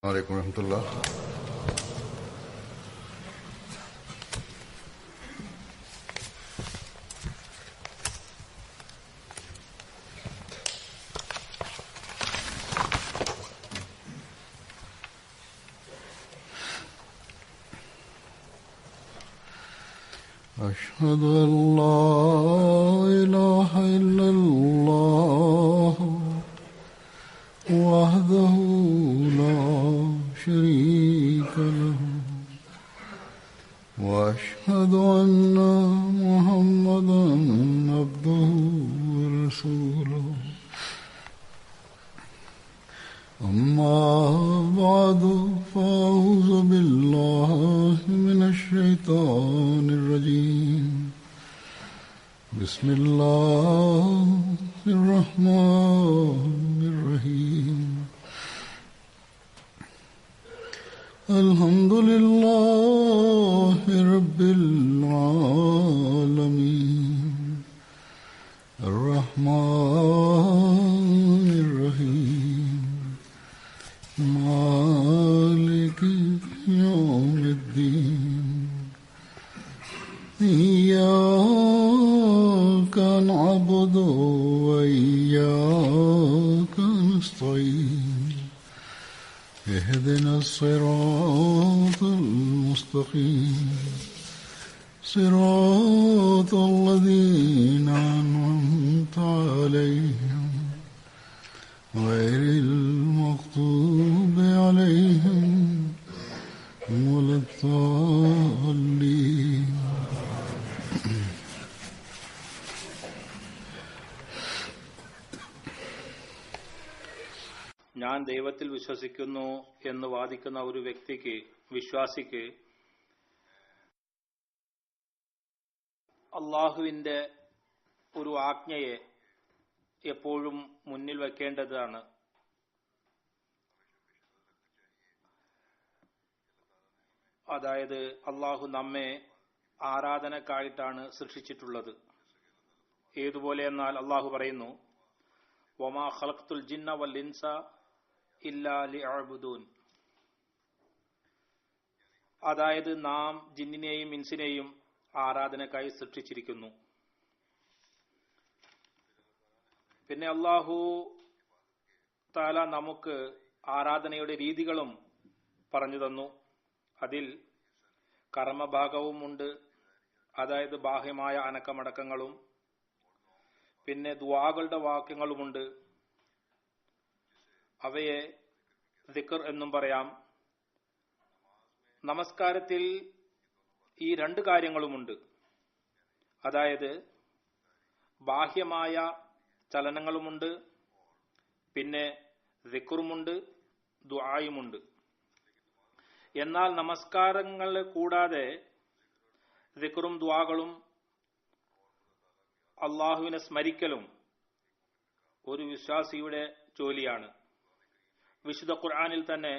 عليكم ورحمة الله. أشهد أن لا إله إلا الله وحده لا شريك له وأشهد أن محمدا عبده ورسوله أما بعد فأعوذ بالله من الشيطان الرجيم بسم الله الرحمن الرحيم الحمد لله رب العالمين الرحمن الرحيم مالك يوم الدين إياك نعبد وإياك نستعين اهدنا الصراط المستقيم صراط الذين أنعمت عليهم غير المغضوب عليهم ولا الضالين. ഞാൻ ദൈവത്തിൽ വിശ്വസിക്കുന്നു എന്ന് വാദിക്കുന്ന ഒരു വിശ്വാസിക്ക് അള്ളാഹുവിന്റെ ഒരു ആജ്ഞയെ എപ്പോഴും മുന്നിൽ വെക്കേണ്ടതാണ്. അതായത് അള്ളാഹു നമ്മെ ആരാധനക്കായിട്ടാണ് സൃഷ്ടിച്ചിട്ടുള്ളത്. ഏതുപോലെ എന്നാൽ അള്ളാഹു പറയുന്നു, വമാ ഖലഖ്തുൽ ജിന്ന വൽ ഇൻസ ഇല്ലാ ലിയഅ്ബുദൂൻ. അതായത് നാം ജിന്നിനെയും ഇൻസിനെയും ആരാധനക്കായി സൃഷ്ടിച്ചിരിക്കുന്നു. പിന്നെ അല്ലാഹു തആല നമുക്ക് ആരാധനയുടെ രീതികളും പറഞ്ഞു തന്നു. അതിൽ കർമ്മഭാഗവുമുണ്ട്, അതായത് ബാഹ്യമായ അനക്കമടക്കങ്ങളും പിന്നെ ദുആകളുടെ വാക്യങ്ങളുമുണ്ട്. അവയെ ദിക്ർ എന്നും പറയാം. നമസ്കാരത്തിൽ ഈ രണ്ട് കാര്യങ്ങളുമുണ്ട്, അതായത് ബാഹ്യമായ ചലനങ്ങളുമുണ്ട്, പിന്നെ ദിക്റുമുണ്ട്, ദുആയുമുണ്ട്. എന്നാൽ നമസ്കാരങ്ങൾ കൂടാതെ ദിക്റും ദുആകളും അള്ളാഹുവിനെ സ്മരിക്കലും ഒരു വിശ്വാസിയുടെ ജോലിയാണ്. വിശുദ്ധ ഖുർആനിൽ തന്നെ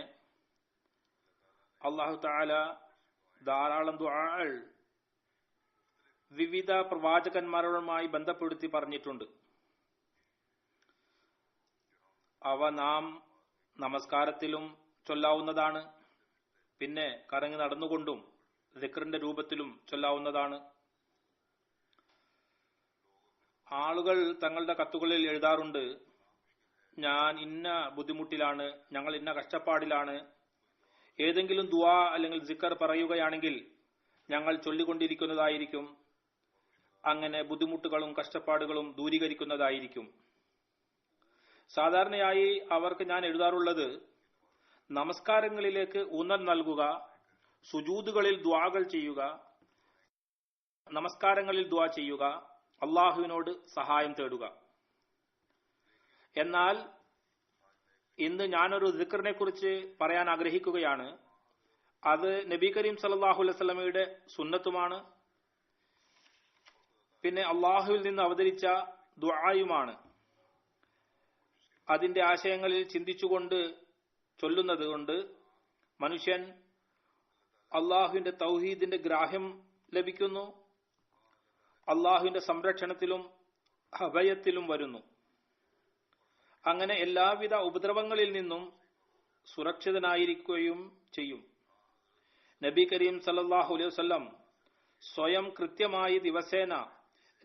അല്ലാഹു തആല ധാരാളം ദുആകൾ വിവിധ പ്രവാചകന്മാരുമായി ബന്ധപ്പെടുത്തി പറഞ്ഞിട്ടുണ്ട്. അവ നാം നമസ്കാരത്തിലും ചൊല്ലാവുന്നതാണ്, പിന്നെ കറങ്ങി നടന്നുകൊണ്ടും ദിക്റിന്റെ രൂപത്തിലും ചൊല്ലാവുന്നതാണ്. ആളുകൾ തങ്ങളുടെ കത്തുകളിൽ എഴുതാറുണ്ട്, ഞാൻ ഇന്ന ബുദ്ധിമുട്ടിലാണ്, ഞങ്ങൾ ഇന്ന കഷ്ടപ്പാടിലാണ്. ഏതെങ്കിലും ദുആ അല്ലെങ്കിൽ സിക്കർ പറയുകയാണെങ്കിൽ ഞങ്ങൾ ചൊല്ലിക്കൊണ്ടിരിക്കുന്നതായിരിക്കും. അങ്ങനെ ബുദ്ധിമുട്ടുകളും കഷ്ടപ്പാടുകളും ദൂരീകരിക്കുന്നതായിരിക്കും. സാധാരണയായി അവർക്ക് ഞാൻ എഴുതാറുള്ളത്, നമസ്കാരങ്ങളിലേക്ക് ഊന്നൽ നൽകുക, സുജൂദുകളിൽ ദുആകൾ ചെയ്യുക, നമസ്കാരങ്ങളിൽ ദുആ ചെയ്യുക, അള്ളാഹുവിനോട് സഹായം തേടുക. എന്നാൽ ഇന്ന് ഞാനൊരു ദിക്റിനെ കുറിച്ച് പറയാൻ ആഗ്രഹിക്കുകയാണ്. അത് നബി കരീം സല്ലല്ലാഹു അലൈഹി വസല്ലമയുടെ സുന്നത്തുമാണ്, പിന്നെ അള്ളാഹുവിൽ നിന്ന് അവതരിച്ച ദുആയുമാണ്. അതിന്റെ ആശയങ്ങളിൽ ചിന്തിച്ചുകൊണ്ട് ചൊല്ലുന്നത് കൊണ്ട് മനുഷ്യൻ അള്ളാഹുവിന്റെ തൗഹീദിന്റെ ഗ്രാഹ്യം ലഭിക്കുന്നു, അള്ളാഹുവിന്റെ സംരക്ഷണത്തിലും അഭയത്തിലും വരുന്നു. അങ്ങനെ എല്ലാവിധ ഉപദ്രവങ്ങളിൽ നിന്നും സുരക്ഷിതനായിരിക്കുകയും ചെയ്യും. നബി കരീം സല്ലല്ലാഹു അലൈഹി വസല്ലം സ്വയം കൃത്യമായി ദിവസേന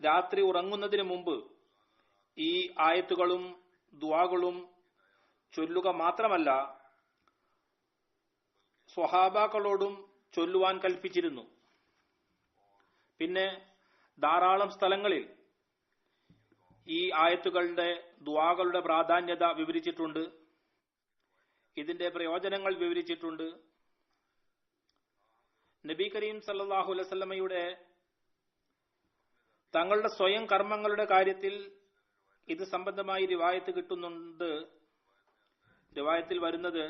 രാത്രി ഉറങ്ങുന്നതിന് മുമ്പ് ഈ ആയത്തുകളും ദുആകളും ചൊല്ലുക മാത്രമല്ല, സ്വഹാബാക്കളോടും ചൊല്ലുവാൻ കൽപ്പിച്ചിരുന്നു. പിന്നെ ധാരാളം സ്ഥലങ്ങളിൽ ഈ ആയത്തുകളുടെ ദുആകളുടെ പ്രാധാന്യത വിവരിച്ചിട്ടുണ്ട്, ഇതിന്റെ പ്രയോജനങ്ങൾ വിവരിച്ചിട്ടുണ്ട്. നബി കരീം സല്ലല്ലാഹു അലൈഹി വസല്ലമയുടെ തങ്ങളുടെ സ്വയം കർമ്മങ്ങളുടെ കാര്യത്തിൽ ഇത് സംബന്ധമായി റിവായത്ത് കിട്ടുന്നുണ്ട്. റിവായത്തിൽ വരുന്നത്,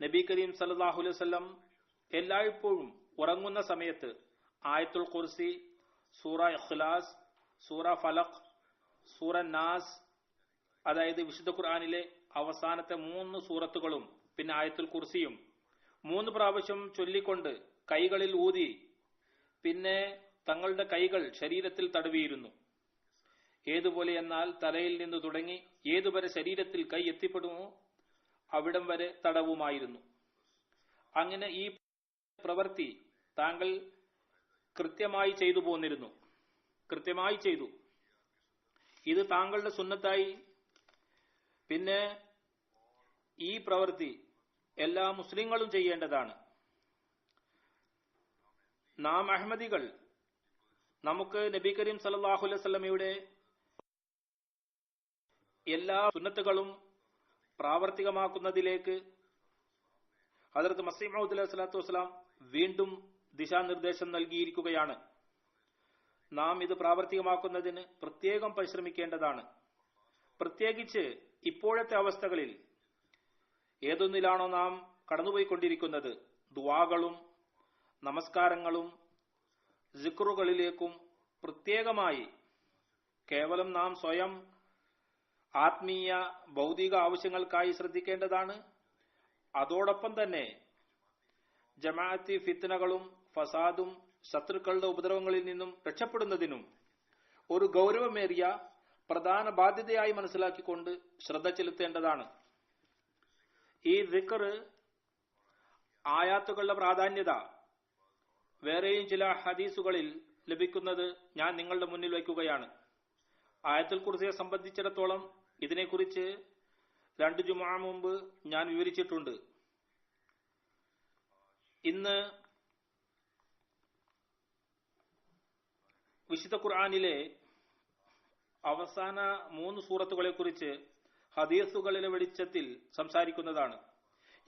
നബി കരീം സല്ലല്ലാഹു അലൈഹി വസല്ലം എല്ലായ്പ്പോഴും ഉറങ്ങുന്ന സമയത്ത് ആയത്തുൽ ഖുർസി, സൂറ ഇഖ്ലാസ്, സൂറ ഫലഖ്, സൂറ നാസ്, അതായത് വിശുദ്ധ ഖുർആനിലെ അവസാനത്തെ 3 സൂറത്തുകളും പിന്നെ ആയത്തുൽ ഖുർസിയും 3 പ്രാവശ്യം ചൊല്ലിക്കൊണ്ട് കൈകളിൽ ഊതി പിന്നെ തങ്ങളുടെ കൈകൾ ശരീരത്തിൽ തടവിയിരുന്നു. ഏതുപോലെ എന്നാൽ തലയിൽ നിന്ന് തുടങ്ങി ഏതുവരെ ശരീരത്തിൽ കൈ എത്തിപ്പെടുമോ അവിടം വരെ തടവുമായിരുന്നു. അങ്ങനെ ഈ പ്രവൃത്തി താങ്കൾ കൃത്യമായി ചെയ്തു പോന്നിരുന്നു. കൃത്യമായി ചെയ്തു. ഇത് താങ്കളുടെ സുന്നത്തായി. പിന്നെ ഈ പ്രവൃത്തി എല്ലാ മുസ്ലിങ്ങളും ചെയ്യേണ്ടതാണ്. നാം അഹ്മദികൾ നമുക്ക് നബി കരീം സല്ലല്ലാഹു അലൈഹി വസല്ലമയുടെ എല്ലാ സുന്നത്തുകളും പ്രാവർത്തികമാക്കുന്നതിലേക്ക് ഹദ്റത്ത് മസീഹ് മൗഊദ് അലൈഹി സ്വലാത്തു വസ്സലാം വീണ്ടും ദിശാനിർദ്ദേശം നൽകിയിരിക്കുകയാണ്. നാം ഇത് പ്രാവർത്തികമാക്കുന്നതിന് പ്രത്യേകം പരിശ്രമിക്കേണ്ടതാണ്. പ്രത്യേകിച്ച് ഇപ്പോഴത്തെ അവസ്ഥകളിൽ ഏതൊന്നിലാണോ നാം കടന്നുപോയിക്കൊണ്ടിരിക്കുന്നത്, ദുആകളും നമസ്കാരങ്ങളും സിക്റുകളിലേക്കും പ്രത്യേകമായി കേവലം നാം സ്വയം ആത്മീയ ഭൗതിക ആവശ്യങ്ങൾക്കായി ശ്രദ്ധിക്കേണ്ടതാണ്. അതോടൊപ്പം തന്നെ ജമാഅത്തി ഫിത്നകളും ഫസാദും ശത്രുക്കളുടെ ഉപദ്രവങ്ങളിൽ നിന്നും രക്ഷപ്പെടുന്നതിനും ഒരു ഗൗരവമേറിയ പ്രധാന ബാധ്യതയായി മനസ്സിലാക്കിക്കൊണ്ട് ശ്രദ്ധ ചെലുത്തേണ്ടതാണ്. ഈ ദിക്ർ ആയാത്തുകളുടെ പ്രാധാന്യത വേറെയും ചില ഹദീസുകളിൽ ലഭിക്കുന്നത് ഞാൻ നിങ്ങളുടെ മുന്നിൽ വയ്ക്കുകയാണ്. ആയത്തുൽ കുർസിയെ സംബന്ധിച്ചിടത്തോളം ഇതിനെക്കുറിച്ച് 2 ജുമുഅ മുമ്പ് ഞാൻ വിവരിച്ചിട്ടുണ്ട്. ഇന്ന് വിശുദ്ധ ഖുർആനിലെ അവസാന 3 സൂറത്തുകളെ കുറിച്ച് ഹദീസുകളിലെ വെളിച്ചത്തിൽ സംസാരിക്കുന്നതാണ്.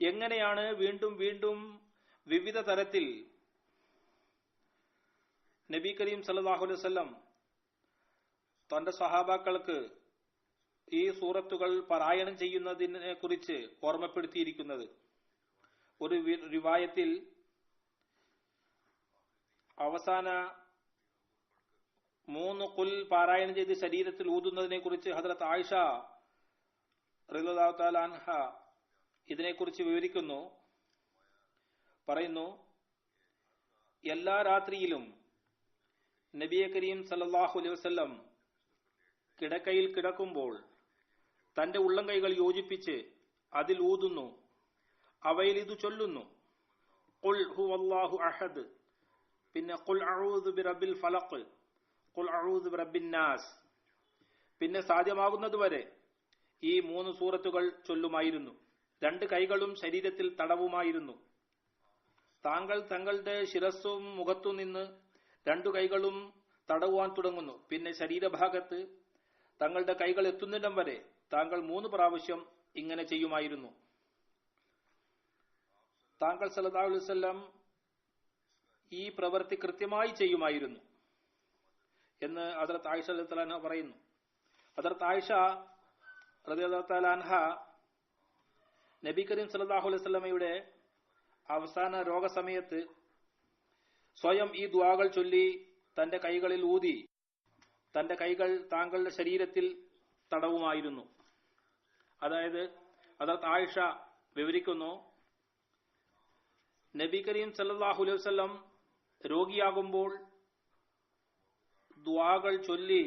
എങ്ങനെയാണ് വീണ്ടും വീണ്ടും വിവിധ തരത്തിൽ നബി കരീം സല്ലല്ലാഹു അലൈഹി വസല്ലം തന്റെ സഹാബാക്കൾക്ക് ഈ സൂറത്തുകൾ പാരായണം ചെയ്യുന്നതിനെ കുറിച്ച് ഓർമ്മപ്പെടുത്തിയിരിക്കുന്നത്. ഒരു റിവായത്തിൽ അവസാന 3 ഖുൽ പാരായണം ചെയ്ത് ശരീരത്തിൽ ഊതുന്നതിനെ കുറിച്ച് ഹദ്റത്ത് ആയിഷ റളിയല്ലാഹു തആല അൻഹ ഇതിനെക്കുറിച്ച് വിവരിക്കുന്നു. പറയുന്നു, എല്ലാ രാത്രിയിലും നബി കരീം സല്ലല്ലാഹു അലൈഹി വസല്ലം കിടക്കയിൽ കിടക്കുമ്പോൾ തന്റെ ഉള്ളം കൈകൾ യോജിപ്പിച്ച് അതിൽ ഊതുന്നു. അവയിൽ ഇത് ചൊല്ലുന്നു, ഖുൽ ഹുവല്ലാഹു അഹദ്, പിന്നെ ഖുൽ അഊദു ബിറബ്ബിൽ ഫലഖ്, ഖുൽ അഊദു ബിറബ്ബിൻ നാസ്. പിന്നെ സാധ്യമാകുന്നതുവരെ ഈ 3 സൂറത്തുകൾ ചൊല്ലുമായിരുന്നു. 2 കൈകളും ശരീരത്തിൽ തടവുമായിരുന്നു. താങ്കൾ തങ്ങളുടെ ശിരസ്സും മുഖത്തു നിന്ന് 2 കൈകളും തടവുവാൻ തുടങ്ങുന്നു. പിന്നെ ശരീരഭാഗത്ത് തങ്ങളുടെ കൈകൾ എത്തുന്നിടം വരെ താങ്കൾ 3 പ്രാവശ്യം ഇങ്ങനെ ചെയ്യുമായിരുന്നു. താങ്കൾ സല്ലല്ലാഹു അലൈഹി വസല്ലം ഈ പ്രവൃത്തി കൃത്യമായി ചെയ്യുമായിരുന്നു എന്ന് ഹദ്റത്ത് ആയിഷ റളിയല്ലാഹു അൻഹ പറയുന്നു. ഹദ്റത്ത് ആയിഷ റളിയല്ലാഹു തആല അൻഹ നബി കരീം സല്ലല്ലാഹു അലൈഹി വസല്ലമയുടെ അവസാന രോഗസമയത്ത് സ്വയം ഈ ദുആകൾ ചൊല്ലി തന്റെ കൈകളിൽ ഊതി തന്റെ കൈകൾ താങ്കളുടെ ശരീരത്തിൽ തടവുമായിരുന്നു. അതായത് ഹദ്റത്ത് ആയിഷ വിവരിക്കുന്നു, നബി കരീം സല്ലല്ലാഹു അലൈഹി വസല്ലം രോഗിയാകുമ്പോൾ ദുആകൾ ചൊല്ലി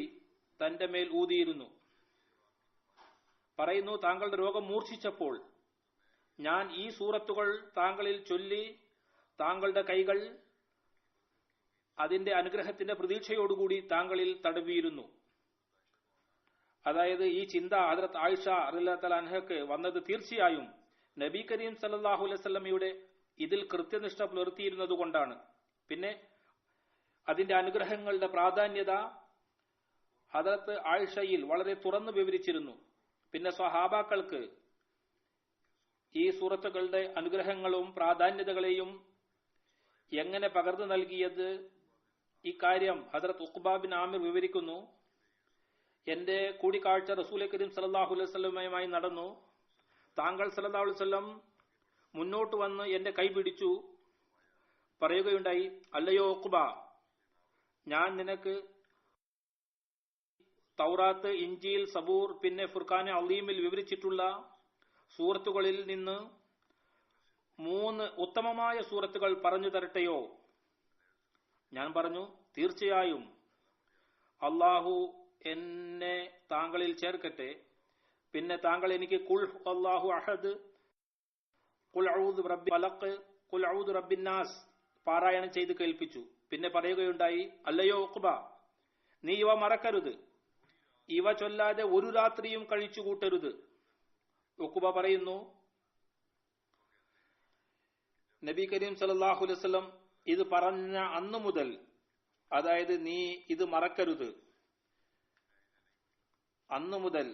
തന്റെ മേൽ ഊതിയിരുന്നു. പറയുന്നു, താങ്കളുടെ രോഗം മൂർച്ഛിച്ചപ്പോൾ ഞാൻ ഈ സൂറത്തുകൾ താങ്കളിൽ ചൊല്ലി താങ്കളുടെ കൈകൾ അതിന്റെ അനുഗ്രഹത്തിന്റെ പ്രതീക്ഷയോടുകൂടി താങ്കളിൽ തടവിയിരുന്നു. അതായത് ഈ ചിന്ത ഹദ്റത്ത് ആയിഷ റളിയല്ലാഹു അൻഹയ്ക്ക് വന്നത് തീർച്ചയായും നബി കരീം സല്ലല്ലാഹു അലൈഹി വസല്ലമയുടെ ഇതിൽ കൃത്യനിഷ്ഠ പുലർത്തിയിരുന്നത് കൊണ്ടാണ്. പിന്നെ അതിന്റെ അനുഗ്രഹങ്ങളുടെ പ്രാധാന്യത ഹദ്റത്ത് ആയിഷയിൽ വളരെ തുറന്നു വിവരിച്ചിരുന്നു. പിന്നെ സ്വഹാബാക്കൾക്ക് ഈ സൂറത്തുകളുടെ അനുഗ്രഹങ്ങളും പ്രാധാന്യതകളെയും എങ്ങനെ പകർന്നു നൽകിയത് ഇക്കാര്യം ഹദ്റത്ത് ഉഖ്ബ ബിൻ ആമിർ വിവരിക്കുന്നു. എന്റെ കൂടിക്കാഴ്ച റസൂൽ കരീം സല്ലല്ലാഹു അലൈഹി വസല്ലമയുമായി നടന്നു. താങ്കൾ സല്ലല്ലാഹു അലൈഹി വസല്ലം മുന്നോട്ട് വന്ന് എന്റെ കൈ പിടിച്ചു പറയുകയുണ്ടായി, അല്ലയോ ഉഖ്ബ, ഞാൻ നിനക്ക് തൗറാത്ത്, ഇഞ്ചീൽ, സബൂർ പിന്നെ ഫുർഖാനെ അളീമിൽ വിവരിച്ചിട്ടുള്ള സൂറത്തുകളിൽ നിന്ന് 3 ഉത്തമമായ സൂറത്തുകൾ പറഞ്ഞു തരട്ടെയോ? ഞാൻ പറഞ്ഞു, തീർച്ചയായും. അള്ളാഹു എന്നെ താങ്കളിൽ ചേർക്കട്ടെ. പിന്നെ താങ്കൾ എനിക്ക് ഖുൽ അല്ലാഹു അഹദ്, ഖുൽ അഊദു ബിറബ്ബിൽ ഫലഖ്, ഖുൽ അഊദു ബിറബ്ബിന്നാസ് പാരായണം ചെയ്ത് കേൾപ്പിച്ചു. പിന്നെ പറയുകയുണ്ടായി, അല്ലയോ ഉഖ്ബ, നീ ഇവ മറക്കരുത്. ഇവ ചൊല്ലാതെ ഒരു രാത്രിയും കഴിച്ചു കൂട്ടരുത്. ഉഖ്ബ പറയുന്നു, നബി കരീം സല്ലല്ലാഹു അലൈഹി വസല്ലം ഇത് പറഞ്ഞ അന്നു മുതൽ, അതായത് നീ ഇത് മറക്കരുത്, അന്നു മുതൽ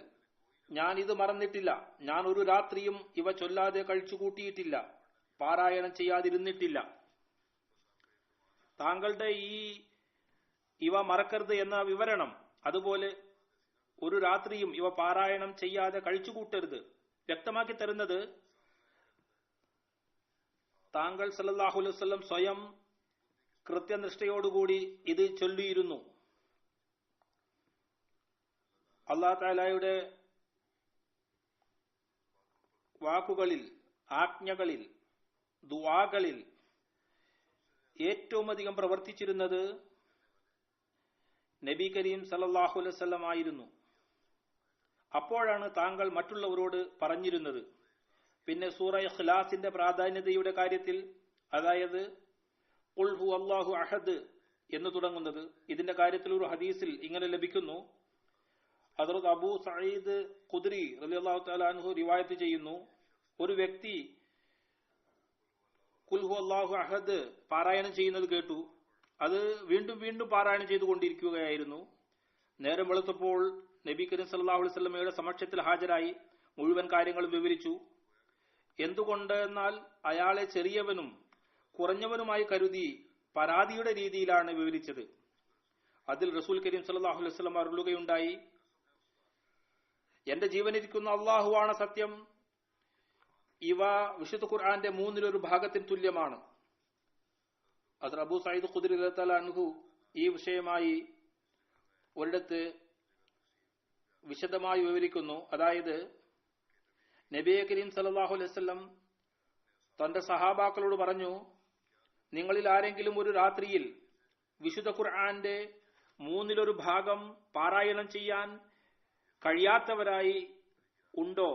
ഞാൻ ഇത് മറന്നിട്ടില്ല. ഞാൻ ഒരു രാത്രിയും ഇവ ചൊല്ലാതെ കഴിച്ചു കൂട്ടിയിട്ടില്ല, പാരായണം ചെയ്യാതിരുന്നിട്ടില്ല. താങ്കളുടെ ഇവ മറക്കരുത് എന്ന വിവരണം, അതുപോലെ ഒരു രാത്രിയും ഇവ പാരായണം ചെയ്യാതെ കഴിച്ചു കൂട്ടരുത് വ്യക്തമാക്കി തരുന്നത് താങ്കൾ സല്ലല്ലാഹു അലൈഹി വസല്ലം സ്വയം കൃത്യനിഷ്ഠയോടുകൂടി ഇത് ചൊല്ലിയിരുന്നു. അല്ലാഹു തആലയുടെ വാക്കുകളിൽ, ആജ്ഞകളിൽ, ദുആകളിൽ ഏറ്റവും അധികം പ്രവർത്തിച്ചിരുന്നത് നബി കരീം സല്ലല്ലാഹു അലൈഹി വസല്ലം ആയിരുന്നു. അപ്പോഴാണ് താങ്കൾ മറ്റുള്ളവരോട് പറഞ്ഞിരുന്നത്. പിന്നെ സൂറ ഇഖ്ലാസിന്റെ പ്രാധാന്യതയുടെ കാര്യത്തിൽ, അതായത് ഖുൽ ഹുവല്ലാഹു അഹദ് എന്ന് തുടങ്ങുന്നത്, ഇതിന്റെ കാര്യത്തിൽ ഒരു ഹദീസിൽ ഇങ്ങനെ ലഭിക്കുന്നു. ഹദ്റത്ത് അബൂ സഈദ് ഖുദ്രി റളിയല്ലാഹു തആല അൻഹു റിവായത്ത് ചെയ്യുന്നു, ഒരു വ്യക്തി ഖുൽ ഹുവല്ലാഹു അഹദ് പാരായണം ചെയ്യുന്നത് കേട്ടു. അത് വീണ്ടും വീണ്ടും പാരായണം ചെയ്തുകൊണ്ടിരിക്കുകയായിരുന്നു. നേരം വെളുത്തപ്പോൾ നബി കരീം സല്ലല്ലാഹു അലൈഹി വസല്ലമയുടെ സമക്ഷത്തിൽ ഹാജരായി മുഴുവൻ കാര്യങ്ങളും വിവരിച്ചു. എന്തുകൊണ്ട് എന്നാൽ അയാളെ ചെറിയവനും കുറഞ്ഞവനുമായി കരുതി പരാതിയുടെ രീതിയിലാണ് വിവരിച്ചത്. അതിൽ റസൂൽ കരീം സല്ലല്ലാഹു അലൈഹി വസല്ലം അരുളുകയുണ്ടായി, എന്റെ ജീവനിരിക്കുന്ന അള്ളാഹുവാണ് സത്യം, ഇവ വിശുദ്ധ ഖുർആന്റെ 1/3 ഭാഗത്തിന് തുല്യമാണ്. അത് അബൂ സഈദ് ഖുദ്രി റളിയല്ലാഹു അൻഹു ഈ വിഷയമായി ഒരിടത്ത് വിശദമായി വിവരിക്കുന്നു. അതായത് നബി കരീം സല്ലല്ലാഹു അലൈഹി വസല്ലം തന്റെ സഹാബാക്കളോട് പറഞ്ഞു, നിങ്ങളിൽ ആരെങ്കിലും ഒരു രാത്രിയിൽ വിശുദ്ധ ഖുർആന്റെ 1/3 ഭാഗം പാരായണം ചെയ്യാൻ കഴിയാത്തവരായി ഉണ്ടോ?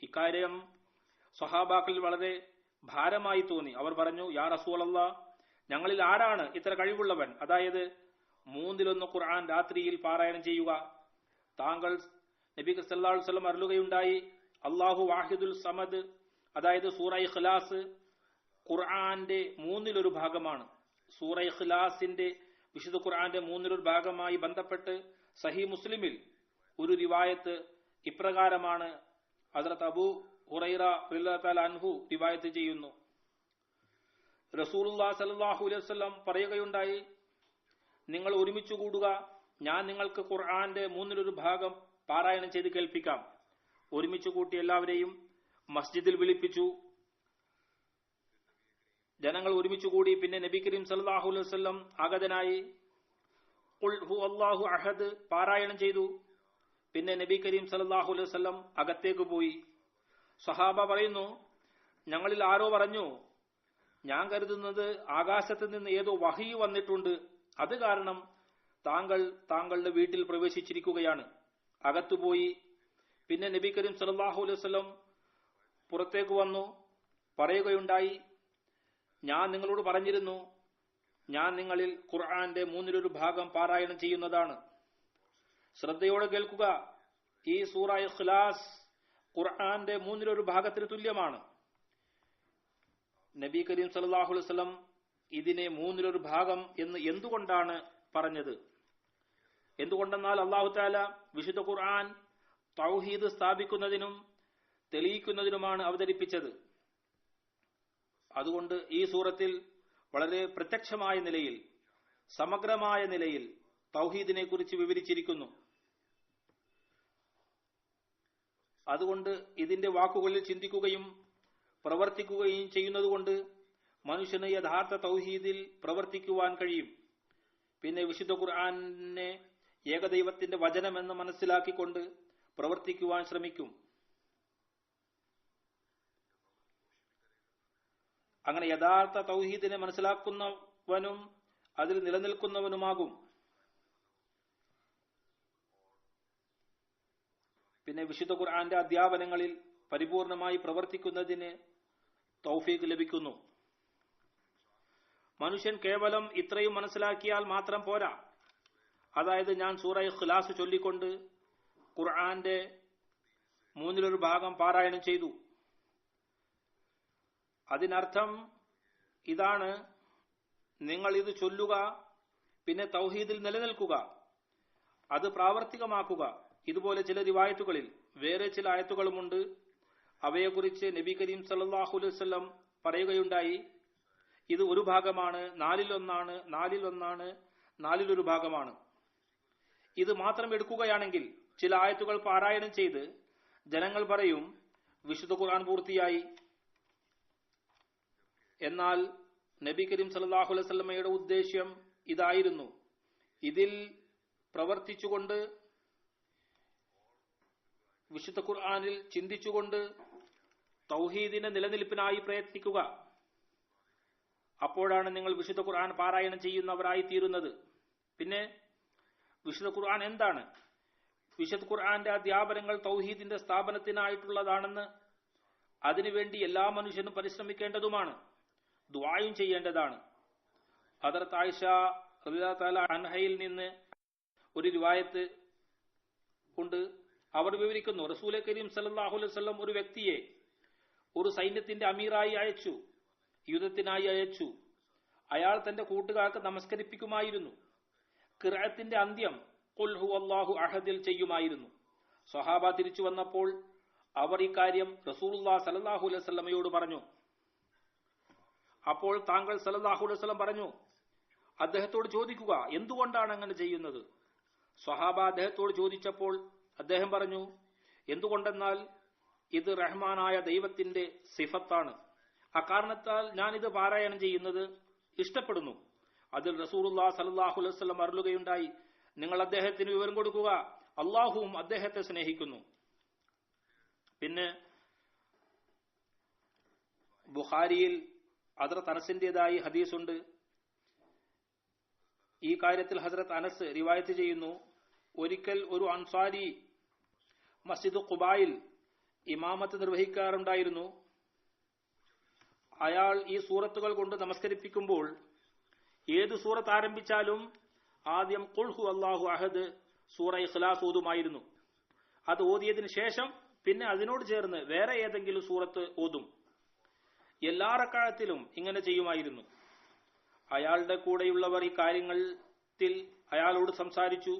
ഇക്കാര്യം സഹാബാക്കളിൽ വളരെ ഭാരമായി തോന്നി. അവർ പറഞ്ഞു, യാ റസൂലല്ലാഹ്, ഞങ്ങളിൽ ആരാണ് ഇത്ര കഴിവുള്ളവൻ, അതായത് 1/3 ഖുർആൻ രാത്രിയിൽ പാരായണം ചെയ്യുക? താങ്കൾ നബി സല്ലല്ലാഹു അലൈഹി വസല്ലം അരുളുകയുണ്ടായി, അല്ലാഹു വാഹിദുൽ സമദ്, അതായത് സൂറ ഇഖ്ലാസ് ഖുർആന്റെ 1/3 ഭാഗമാണ്. സൂറ ഇഖ്ലാസിന്റെ വിശുദ്ധ ഖുർആന്റെ 1/3 ഭാഗമായി ബന്ധപ്പെട്ട് സഹീഹ് മുസ്ലിമിൽ ഒരു റിവായത്ത് ഇപ്രകാരമാണ്. ഹദ്റത്ത് അബൂ ഹുറൈറ റളിയല്ലാഹു തആല അൻഹു റിവായത്ത് ചെയ്യുന്നു, റസൂലുള്ളാഹി സ്വല്ലല്ലാഹു അലൈഹി വസല്ലം പറയുകയുണ്ടായി, നിങ്ങൾ ഒരുമിച്ച് കൂടുക, ഞാൻ നിങ്ങൾക്ക് ഖുർആന്റെ 1/3 ഭാഗം പാരായണം ചെയ്ത് കേൾപ്പിക്കാം. ഒരുമിച്ച് കൂട്ടി എല്ലാവരെയും മസ്ജിദിൽ വിളിപ്പിച്ചു. ജനങ്ങൾ ഒരുമിച്ച് കൂടി. പിന്നെ നബി കരീം സല്ലല്ലാഹു അലൈഹി വസല്ലം ആഗതനായി ഖുൽ ഹുവല്ലാഹു അഹദ് പാരായണം ചെയ്തു. പിന്നെ നബി കരീം സല്ലല്ലാഹു അലൈഹി വസല്ലം അകത്തേക്ക് പോയി. സഹാബ പറയുന്നു, ഞങ്ങളിൽ ആരോ പറഞ്ഞു, ഞാൻ കരുതുന്നത് ആകാശത്ത് നിന്ന് ഏതോ വഹി വന്നിട്ടുണ്ട്, അത് കാരണം താങ്കൾ താങ്കളുടെ വീട്ടിൽ പ്രവേശിച്ചിരിക്കുകയാണ്. അകത്തുപോയി. പിന്നെ നബി കരീം സല്ലല്ലാഹു അലൈഹി വസല്ലം പുറത്തേക്ക് വന്നു പറയുകയുണ്ടായി, ഞാൻ നിങ്ങളോട് പറഞ്ഞിരുന്നു, ഞാൻ നിങ്ങളിൽ ഖുർആന്റെ 1/3 പാരായണം ചെയ്യുന്നതാണ്. ശ്രദ്ധയോടെ കേൾക്കുക, ഈ സൂറ ഇഖ്ലാസ് ഖുർആന്റെ 1/3 തുല്യമാണ്. നബി കരീം സല്ലല്ലാഹു അലൈഹി വസല്ലം ഇതിനെ 1/3 എന്ന് എന്തുകൊണ്ടാണ് പറഞ്ഞത്? എന്തുകൊണ്ടെന്നാൽ അല്ലാഹു തആല വിശുദ്ധ ഖുർആൻ തൗഹീദ് സ്ഥാപിക്കുന്നതിനും തെളിയിക്കുന്നതിനുമാണ് അവതരിപ്പിച്ചത്. അതുകൊണ്ട് ഈ സൂറത്തിൽ വളരെ പ്രത്യക്ഷമായ നിലയിൽ, സമഗ്രമായ നിലയിൽ തൗഹീദിനെ കുറിച്ച് വിവരിച്ചിരിക്കുന്നു. അതുകൊണ്ട് ഇതിന്റെ വാക്കുകളിൽ ചിന്തിക്കുകയും പ്രവർത്തിക്കുകയും ചെയ്യുന്നതുകൊണ്ട് മനുഷ്യന് യഥാർത്ഥ തൗഹീദിൽ പ്രവർത്തിക്കുവാൻ കഴിയും. പിന്നെ വിശുദ്ധ ഖുർആനെ ഏകദൈവത്തിന്റെ വചനമെന്ന് മനസ്സിലാക്കിക്കൊണ്ട് പ്രവർത്തിക്കുവാൻ ശ്രമിക്കും. അങ്ങനെ യഥാർത്ഥ തൗഹീദിനെ മനസ്സിലാക്കുന്നവനും അതിൽ നിലനിൽക്കുന്നവനുമാകും. പിന്നെ വിശുദ്ധ ഖുർആന്റെ അധ്യാപനങ്ങളിൽ പരിപൂർണമായി പ്രവർത്തിക്കുന്നതിന് തൗഫീഖ് ലഭിക്കുന്നു. മനുഷ്യൻ കേവലം ഇത്രയും മനസ്സിലാക്കിയാൽ മാത്രം പോരാ. അതായത്, ഞാൻ സൂറ ഇഖ്ലാസ് ചൊല്ലിക്കൊണ്ട് ഖുർആന്റെ 1/3 പാരായണം ചെയ്തു. അതിനർത്ഥം ഇതാണ്, നിങ്ങൾ ഇത് ചൊല്ലുക, പിന്നെ തൗഹീദിൽ നിലനിൽക്കുക, അത് പ്രാവർത്തികമാക്കുക. ഇതുപോലെ ചില റിവായത്തുകളിൽ വേറെ ചില ആയത്തുകളുമുണ്ട്. അവയെക്കുറിച്ച് നബി കരീം സല്ലല്ലാഹു അലൈഹി വസല്ലം പറയുകയുണ്ടായി, ഇത് ഒരു ഭാഗമാണ്, 4/1, 4/1 ഇത് മാത്രം എടുക്കുകയാണെങ്കിൽ ചില ആയത്തുകൾ പാരായണം ചെയ്ത് ജനങ്ങൾ പറയും, വിശുദ്ധ ഖുർആൻ പൂർത്തിയായി. എന്നാൽ നബി കരീം സല്ലല്ലാഹു അലൈഹി വസല്ലമയുടെ ഉദ്ദേശ്യം ഇതായിരുന്നു, ഇതിൽ പ്രവർത്തിച്ചുകൊണ്ട്, വിശുദ്ധ ഖുർആനിൽ ചിന്തിച്ചുകൊണ്ട് തൗഹീദിന്റെ നിലനിൽപ്പിനായി പ്രയത്നിക്കുക. അപ്പോഴാണ് നിങ്ങൾ വിശുദ്ധ ഖുർആൻ പാരായണം ചെയ്യുന്നവരായി തീരുന്നത്. പിന്നെ വിശുദ്ധ ഖുർആൻ എന്താണ്? വിശുദ്ധ ഖുർആന്റെ അധ്യാപനങ്ങൾ തൗഹീദിന്റെ സ്ഥാപനത്തിനായിട്ടുള്ളതാണെന്ന്, അതിനുവേണ്ടി എല്ലാ മനുഷ്യനും പരിശ്രമിക്കേണ്ടതുമാണ്, ദുആയും ചെയ്യേണ്ടതാണ്. ഹദറത്ത് ആയിഷ റളിയല്ലാഹു തആല അൻഹയിൽ നിന്ന് ഒരു റിവായത്ത് ഉണ്ട്. അവർ വിവരിക്കുന്നു, റസൂൽ കരീം സല്ലല്ലാഹു അലൈഹി വസല്ലം ഒരു വ്യക്തിയെ ഒരു സൈന്യത്തിന്റെ അമീറായി അയച്ചു, യുദ്ധത്തിനായി അയച്ചു. അയാൾ തന്റെ കൂട്ടുകാർക്ക് നമസ്കരിപ്പിക്കുമായിരുന്നു. ഖിറാഅത്തിന്റെ അന്ത്യം ഖുൽ ഹുവല്ലാഹു അഹദിൽ ചെയ്യുമായിരുന്നു. സ്വഹാബ തിരിച്ചു വന്നപ്പോൾ അവർ ഇക്കാര്യം റസൂലുള്ളാഹി സ്വല്ലല്ലാഹു അലൈഹി വസല്ലമയോട് പറഞ്ഞു. അപ്പോൾ താങ്കൾ സല്ലല്ലാഹു അലൈഹി വസല്ലം പറഞ്ഞു, അദ്ദേഹത്തോട് ചോദിക്കുക, എന്തുകൊണ്ടാണ് അങ്ങനെ ചെയ്യുന്നത്? സ്വഹാബ അദ്ദേഹത്തോട് ചോദിച്ചപ്പോൾ അദ്ദേഹം പറഞ്ഞു, എന്തുകൊണ്ടെന്നാൽ ഇത് റഹ്മാനായ ദൈവത്തിന്റെ സിഫത്താണ്. അക്കാരണത്താൽ ഞാൻ ഇത് പാരായണം ചെയ്യുന്നത് ഇഷ്ടപ്പെടുന്നു. അതിൽ റസൂലുള്ളാഹി സ്വല്ലല്ലാഹു അലൈഹി വസല്ലം അരുളുകയുണ്ടായി, നിങ്ങൾ അദ്ദേഹത്തിന് വിവരം കൊടുക്കുക, അല്ലാഹുവും അദ്ദേഹത്തെ സ്നേഹിക്കുന്നു. പിന്നെ ബുഖാരിയിൽ ഹദ്റത്ത് അനസിന്റേതായി ഹദീസുണ്ട്. ഈ കാര്യത്തിൽ ഹദ്റത്ത് അനസ് റിവായത്ത് ചെയ്യുന്നു, ഒരിക്കൽ ഒരു അൻസാരി മസ്ജിദ് ഖുബായിൽ ഇമാമത്ത് നിർവഹിക്കാറുണ്ടായിരുന്നു. അയാൾ ഈ സൂറത്തുകൾ കൊണ്ട് നമസ്കരിപ്പിക്കുമ്പോൾ ഏത് സൂറത്ത് ആരംഭിച്ചാലും ആദ്യം ഖുൽ ഹുവല്ലാഹു അഹദ് സൂറ ഇഖ്ലാസ് ഓതുമായിരുന്നു. അത് ഓതിയതിനു ശേഷം പിന്നെ അതിനോട് ചേർന്ന് വേറെ ഏതെങ്കിലും സൂറത്ത് ഓതും. എല്ലാ റക്അത്തിലും ഇങ്ങനെ ചെയ്യുമായിരുന്നു. അയാളുടെ കൂടെയുള്ളവർ ഈ കാര്യത്തിൽ അയാളോട് സംസാരിച്ചു.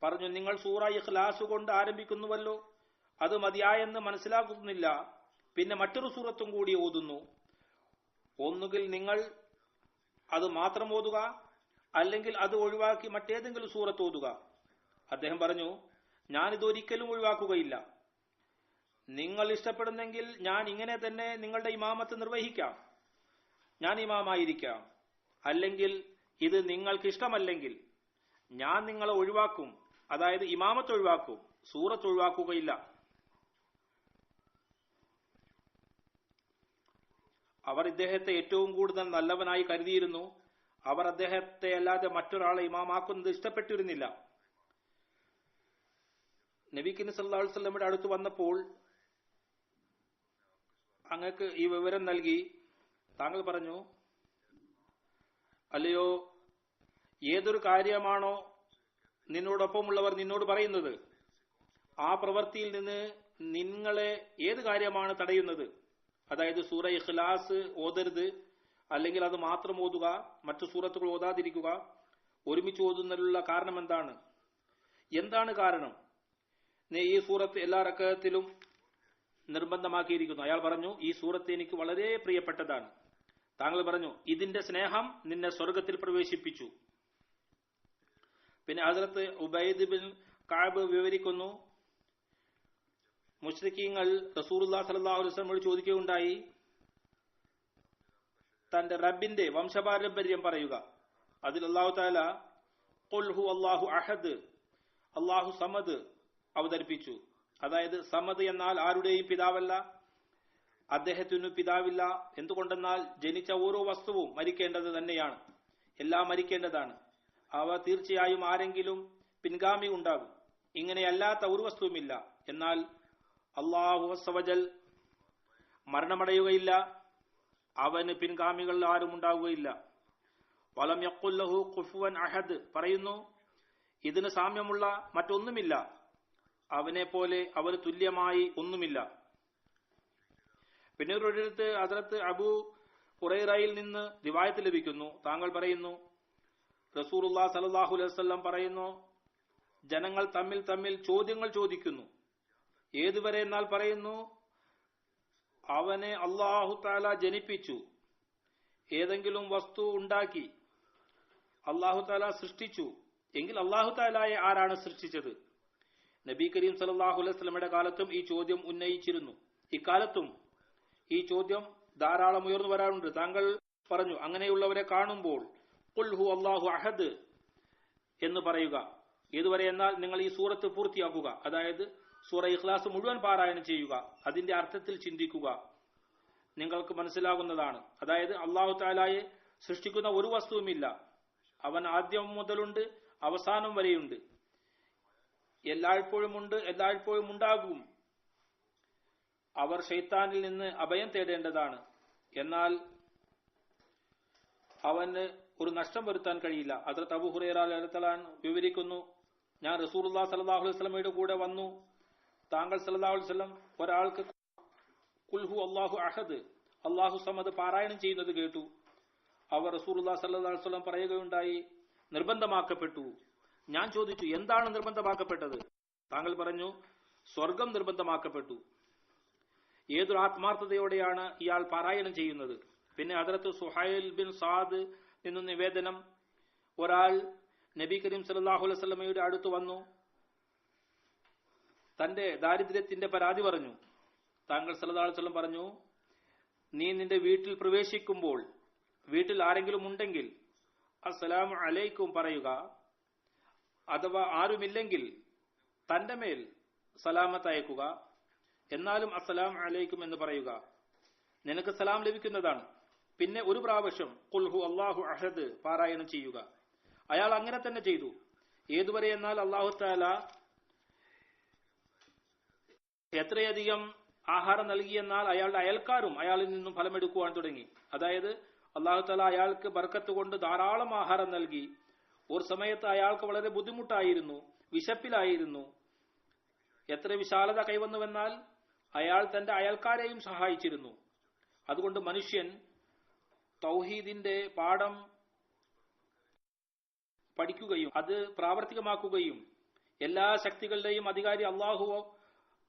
പറഞ്ഞു, നിങ്ങൾ സൂറ ഇഖ്ലാസ് കൊണ്ട് ആരംഭിക്കുന്നുവല്ലോ, അത് മതിയായെന്ന് മനസ്സിലാക്കുന്നില്ല, പിന്നെ മറ്റൊരു സൂറത്തും കൂടി ഓതുന്നു. ഒന്നുകിൽ നിങ്ങൾ അത് മാത്രം ഓതുക, അല്ലെങ്കിൽ അത് ഒഴിവാക്കി മറ്റേതെങ്കിലും സൂറത്ത് ഓതുക. അദ്ദേഹം പറഞ്ഞു, ഞാനിതൊരിക്കലും ഒഴിവാക്കുകയില്ല. നിങ്ങൾ ഇഷ്ടപ്പെടുന്നെങ്കിൽ ഞാൻ ഇങ്ങനെ തന്നെ നിങ്ങളുടെ ഇമാമത്ത് നിർവഹിക്കാം, ഞാൻ ഇമാമായിരിക്കാം. അല്ലെങ്കിൽ ഇത് നിങ്ങൾക്ക് ഇഷ്ടമല്ലെങ്കിൽ ഞാൻ നിങ്ങളെ ഒഴിവാക്കും, അതായത് ഇമാമത്ത് ഒഴിവാക്കും, സൂറത്ത് ഒഴിവാക്കുകയില്ല. അവർ ഇദ്ദേഹത്തെ ഏറ്റവും കൂടുതൽ നല്ലവനായി കരുതിയിരുന്നു. അവർ അദ്ദേഹത്തെ അല്ലാതെ മറ്റൊരാളെ ഇമാമാക്കുന്നത് ഇഷ്ടപ്പെട്ടിരുന്നില്ല. നബി കരീം സല്ലല്ലാഹു അലൈഹി വസല്ലമയുടെ അടുത്ത് വന്നപ്പോൾ അങ്ങക്ക് ഈ വിവരം നൽകി. താങ്കൾ പറഞ്ഞു, അല്ലയോ, ഏതൊരു കാര്യമാണോ നിന്നോടൊപ്പമുള്ളവർ നിന്നോട് പറയുന്നത്, ആ പ്രവൃത്തിയിൽ നിന്ന് നിങ്ങളെ ഏത് കാര്യമാണ് തടയുന്നത്? അതായത് സൂറ ഇഖ്ലാസ് ഓതരുത്, അല്ലെങ്കിൽ അത് മാത്രം ഓതുക, മറ്റു സൂറത്തുകൾ ഓതാതിരിക്കുക, ഒരുമിച്ച് ഓതുന്നതിനുള്ള കാരണം എന്താണ്? എന്താണ് കാരണം? ഈ സൂറത്ത് എല്ലാ റക്അത്തിലും നിർബന്ധമാക്കിയിരിക്കുന്നു. അയാൾ പറഞ്ഞു, ഈ സൂറത്ത് എനിക്ക് വളരെ പ്രിയപ്പെട്ടതാണ്. താങ്കൾ പറഞ്ഞു, ഇതിന്റെ സ്നേഹം നിന്നെ സ്വർഗത്തിൽ പ്രവേശിപ്പിച്ചു. പിന്നെ ഹസ്രത്ത് ഉബൈദ് ബിൻ കഅബ് വിവരിക്കുന്നു, മുശ്രിക്കീങ്ങൾ റസൂലുള്ളാഹി സ്വല്ലല്ലാഹു അലൈഹി വസല്ലമയോട് ചോദിക്കുകയുണ്ടായി, തന്റെ റബ്ബിന്റെ വംശപാരമ്പര്യം പറയുക. അതിൽ അല്ലാഹു തആല ഖുൽ ഹു അല്ലാഹു അഹദ്, അല്ലാഹു സമദ് അവതരിപ്പിച്ചു. അതായത് സമദ് എന്നാൽ ആരുടെയും പിതാവല്ല, അദ്ദേഹത്തിനു പിതാവില്ല. എന്തുകൊണ്ടെന്നാൽ ജനിച്ച ഓരോ വസ്തുവും മരിക്കേണ്ടത് തന്നെയാണ്, എല്ലാം മരിക്കേണ്ടതാണ്. അവ തീർച്ചയായും ആരെങ്കിലും പിൻഗാമി ഉണ്ടാകും. ഇങ്ങനെയല്ലാത്ത ഒരു വസ്തുവുമില്ല. എന്നാൽ അല്ലാഹു അസ്സവജൽ മരണമടയുകയില്ല, അവന് പിൻഗാമികൾ ആരും ഉണ്ടാവുകയില്ല. വലം യഖുൽ ലഹു കുഫുവൻ അഹദ് പറയുന്നു, ഇതിന് സാമ്യമുള്ള മറ്റൊന്നുമില്ല, അവനെ പോലെ അവന് തുല്യമായി ഒന്നുമില്ല. പിന്നെ ഒരിടത്ത് ഹസ്രത്ത് അബൂ ഹുറൈറയിൽ നിന്ന് റിവായത്ത് ലഭിക്കുന്നു. താങ്കൾ പറയുന്നു, റസൂലുള്ളാഹി സ്വല്ലല്ലാഹു അലൈഹി വസല്ലം പറയുന്നു, ജനങ്ങൾ തമ്മിൽ ചോദ്യങ്ങൾ ചോദിക്കുന്നു. ഏതുവരെ എന്നാൽ പറയുന്നു, അവനെ അല്ലാഹു തആല ജനിപ്പിച്ചു, ഏതെങ്കിലും വസ്തു ഉണ്ടാക്കി അല്ലാഹു തആല സൃഷ്ടിച്ചു എങ്കിൽ അല്ലാഹു തആലയെ ആരാണ് സൃഷ്ടിച്ചത്? നബി കരീം സല്ലല്ലാഹു അലൈഹി വസല്ലമയുടെ കാലത്തും ഈ ചോദ്യം ഉന്നയിച്ചിരുന്നു. ഇക്കാലത്തും ഈ ചോദ്യം ധാരാളം ഉയർന്നു വരാറുണ്ട്. താങ്കൾ പറഞ്ഞു, അങ്ങനെയുള്ളവരെ കാണുമ്പോൾ ഖുൽ ഹു അല്ലാഹു അഹദ് എന്ന് പറയുക. ഏതുവരെ എന്നാൽ നിങ്ങൾ ഈ സൂറത്ത് പൂർത്തിയാക്കുക, അതായത് സൂറ ഇഖ്ലാസ് മുഴുവൻ പാരായണം ചെയ്യുക, അതിന്റെ അർത്ഥത്തിൽ ചിന്തിക്കുക, നിങ്ങൾക്ക് മനസ്സിലാകുന്നതാണ്. അതായത് അല്ലാഹു തആലയെ സൃഷ്ടിക്കുന്ന ഒരു വസ്തുവുമില്ല, അവൻ ആദ്യം മുതലുണ്ട്, അവസാനം വരെയുണ്ട്, എല്ലായ്പ്പോഴും ഉണ്ട്, എല്ലായ്പ്പോഴും ഉണ്ടാകും. അവർ ശൈത്താനിൽ നിന്ന് അഭയം തേടേണ്ടതാണ്. എന്നാൽ അവന് ഒരു നഷ്ടം വരുത്താൻ കഴിയില്ല. ഹദ്റത്ത് അബൂ ഹുറൈറ റളിയല്ലാഹു അൻഹു വിവരിക്കുന്നു, ഞാൻ റസൂലുള്ളാഹി സ്വല്ലല്ലാഹു അലൈഹി വസല്ലമയുടെ കൂടെ വന്നു. താങ്കൾ സല്ലല്ലാഹു അലൈഹി വസല്ലം ഒരാൾക്ക് ഖുൽ ഹു അല്ലാഹു അഹദ്, അല്ലാഹു സമദ് പാരായണം ചെയ്യുന്നത് കേട്ടു. അവർ റസൂലുള്ളാഹി സ്വല്ലല്ലാഹു അലൈഹി വസല്ലം പറയുകയുണ്ടായി, നിർബന്ധമാക്കപ്പെട്ടു. ഞാൻ ചോദിച്ചു, എന്താണ് നിർബന്ധമാക്കപ്പെട്ടത്? താങ്കൾ പറഞ്ഞു, സ്വർഗം നിർബന്ധമാക്കപ്പെട്ടു. ഏതൊരു ആത്മാർത്ഥതയോടെയാണ് ഇയാൾ പാരായണം ചെയ്യുന്നത്? പിന്നെ ഹദ്റത്ത് സുഹൈൽ ബിൻ സാദ് എന്ന നിവേദനം, ഒരാൾ നബി കരീം സല്ലല്ലാഹു അലൈഹി വസല്ലമയുടെ അടുത്ത് വന്നു, തന്റെ ദാരിദ്ര്യത്തിന്റെ പരാതി പറഞ്ഞു. താങ്കൾ സല്ലല്ലാഹു അലൈഹി വസല്ലം പറഞ്ഞു, നീ നിന്റെ വീട്ടിൽ പ്രവേശിക്കുമ്പോൾ വീട്ടിൽ ആരെങ്കിലും ഉണ്ടെങ്കിൽ അസ്സലാമു അലൈക്കും പറയുക, അഥവാ ആരുമില്ലെങ്കിൽ തന്റെ മേൽ സലാമത്ത് അയക്കുക, എന്നാലും അസ്സലാമു അലൈക്കും എന്ന് പറയുക, നിനക്ക് സലാം ലഭിക്കുന്നതാണ്. പിന്നെ ഒരു പ്രാവശ്യം ഖുൽ ഹു അല്ലാഹു അഹദ് പാരായണം ചെയ്യുക. അയാൾ അങ്ങനെ തന്നെ ചെയ്തു. ഏതുവരെ എന്നാൽ അല്ലാഹു തആല എത്രയധികം ആഹാരം നൽകിയെന്നാൽ അയാളുടെ അയൽക്കാരും അയാളിൽ നിന്നും ഫലമെടുക്കുവാൻ തുടങ്ങി. അതായത് അല്ലാഹു തആല അയാൾക്ക് ബർക്കത്ത് കൊണ്ട് ധാരാളം ആഹാരം നൽകി. ഒരു സമയത്ത് അയാൾക്ക് വളരെ ബുദ്ധിമുട്ടായിരുന്നു, വിശപ്പിലായിരുന്നു. എത്ര വിശാലത കൈവന്നുവെന്നാൽ അയാൾ തന്റെ അയൽക്കാരെയും സഹായിച്ചിരുന്നു. അതുകൊണ്ട് മനുഷ്യൻ തൗഹീദിന്റെ പാഠം പഠിക്കുകയും അത് പ്രാവർത്തികമാക്കുകയും എല്ലാ ശക്തികളുടെയും അധികാരി അല്ലാഹു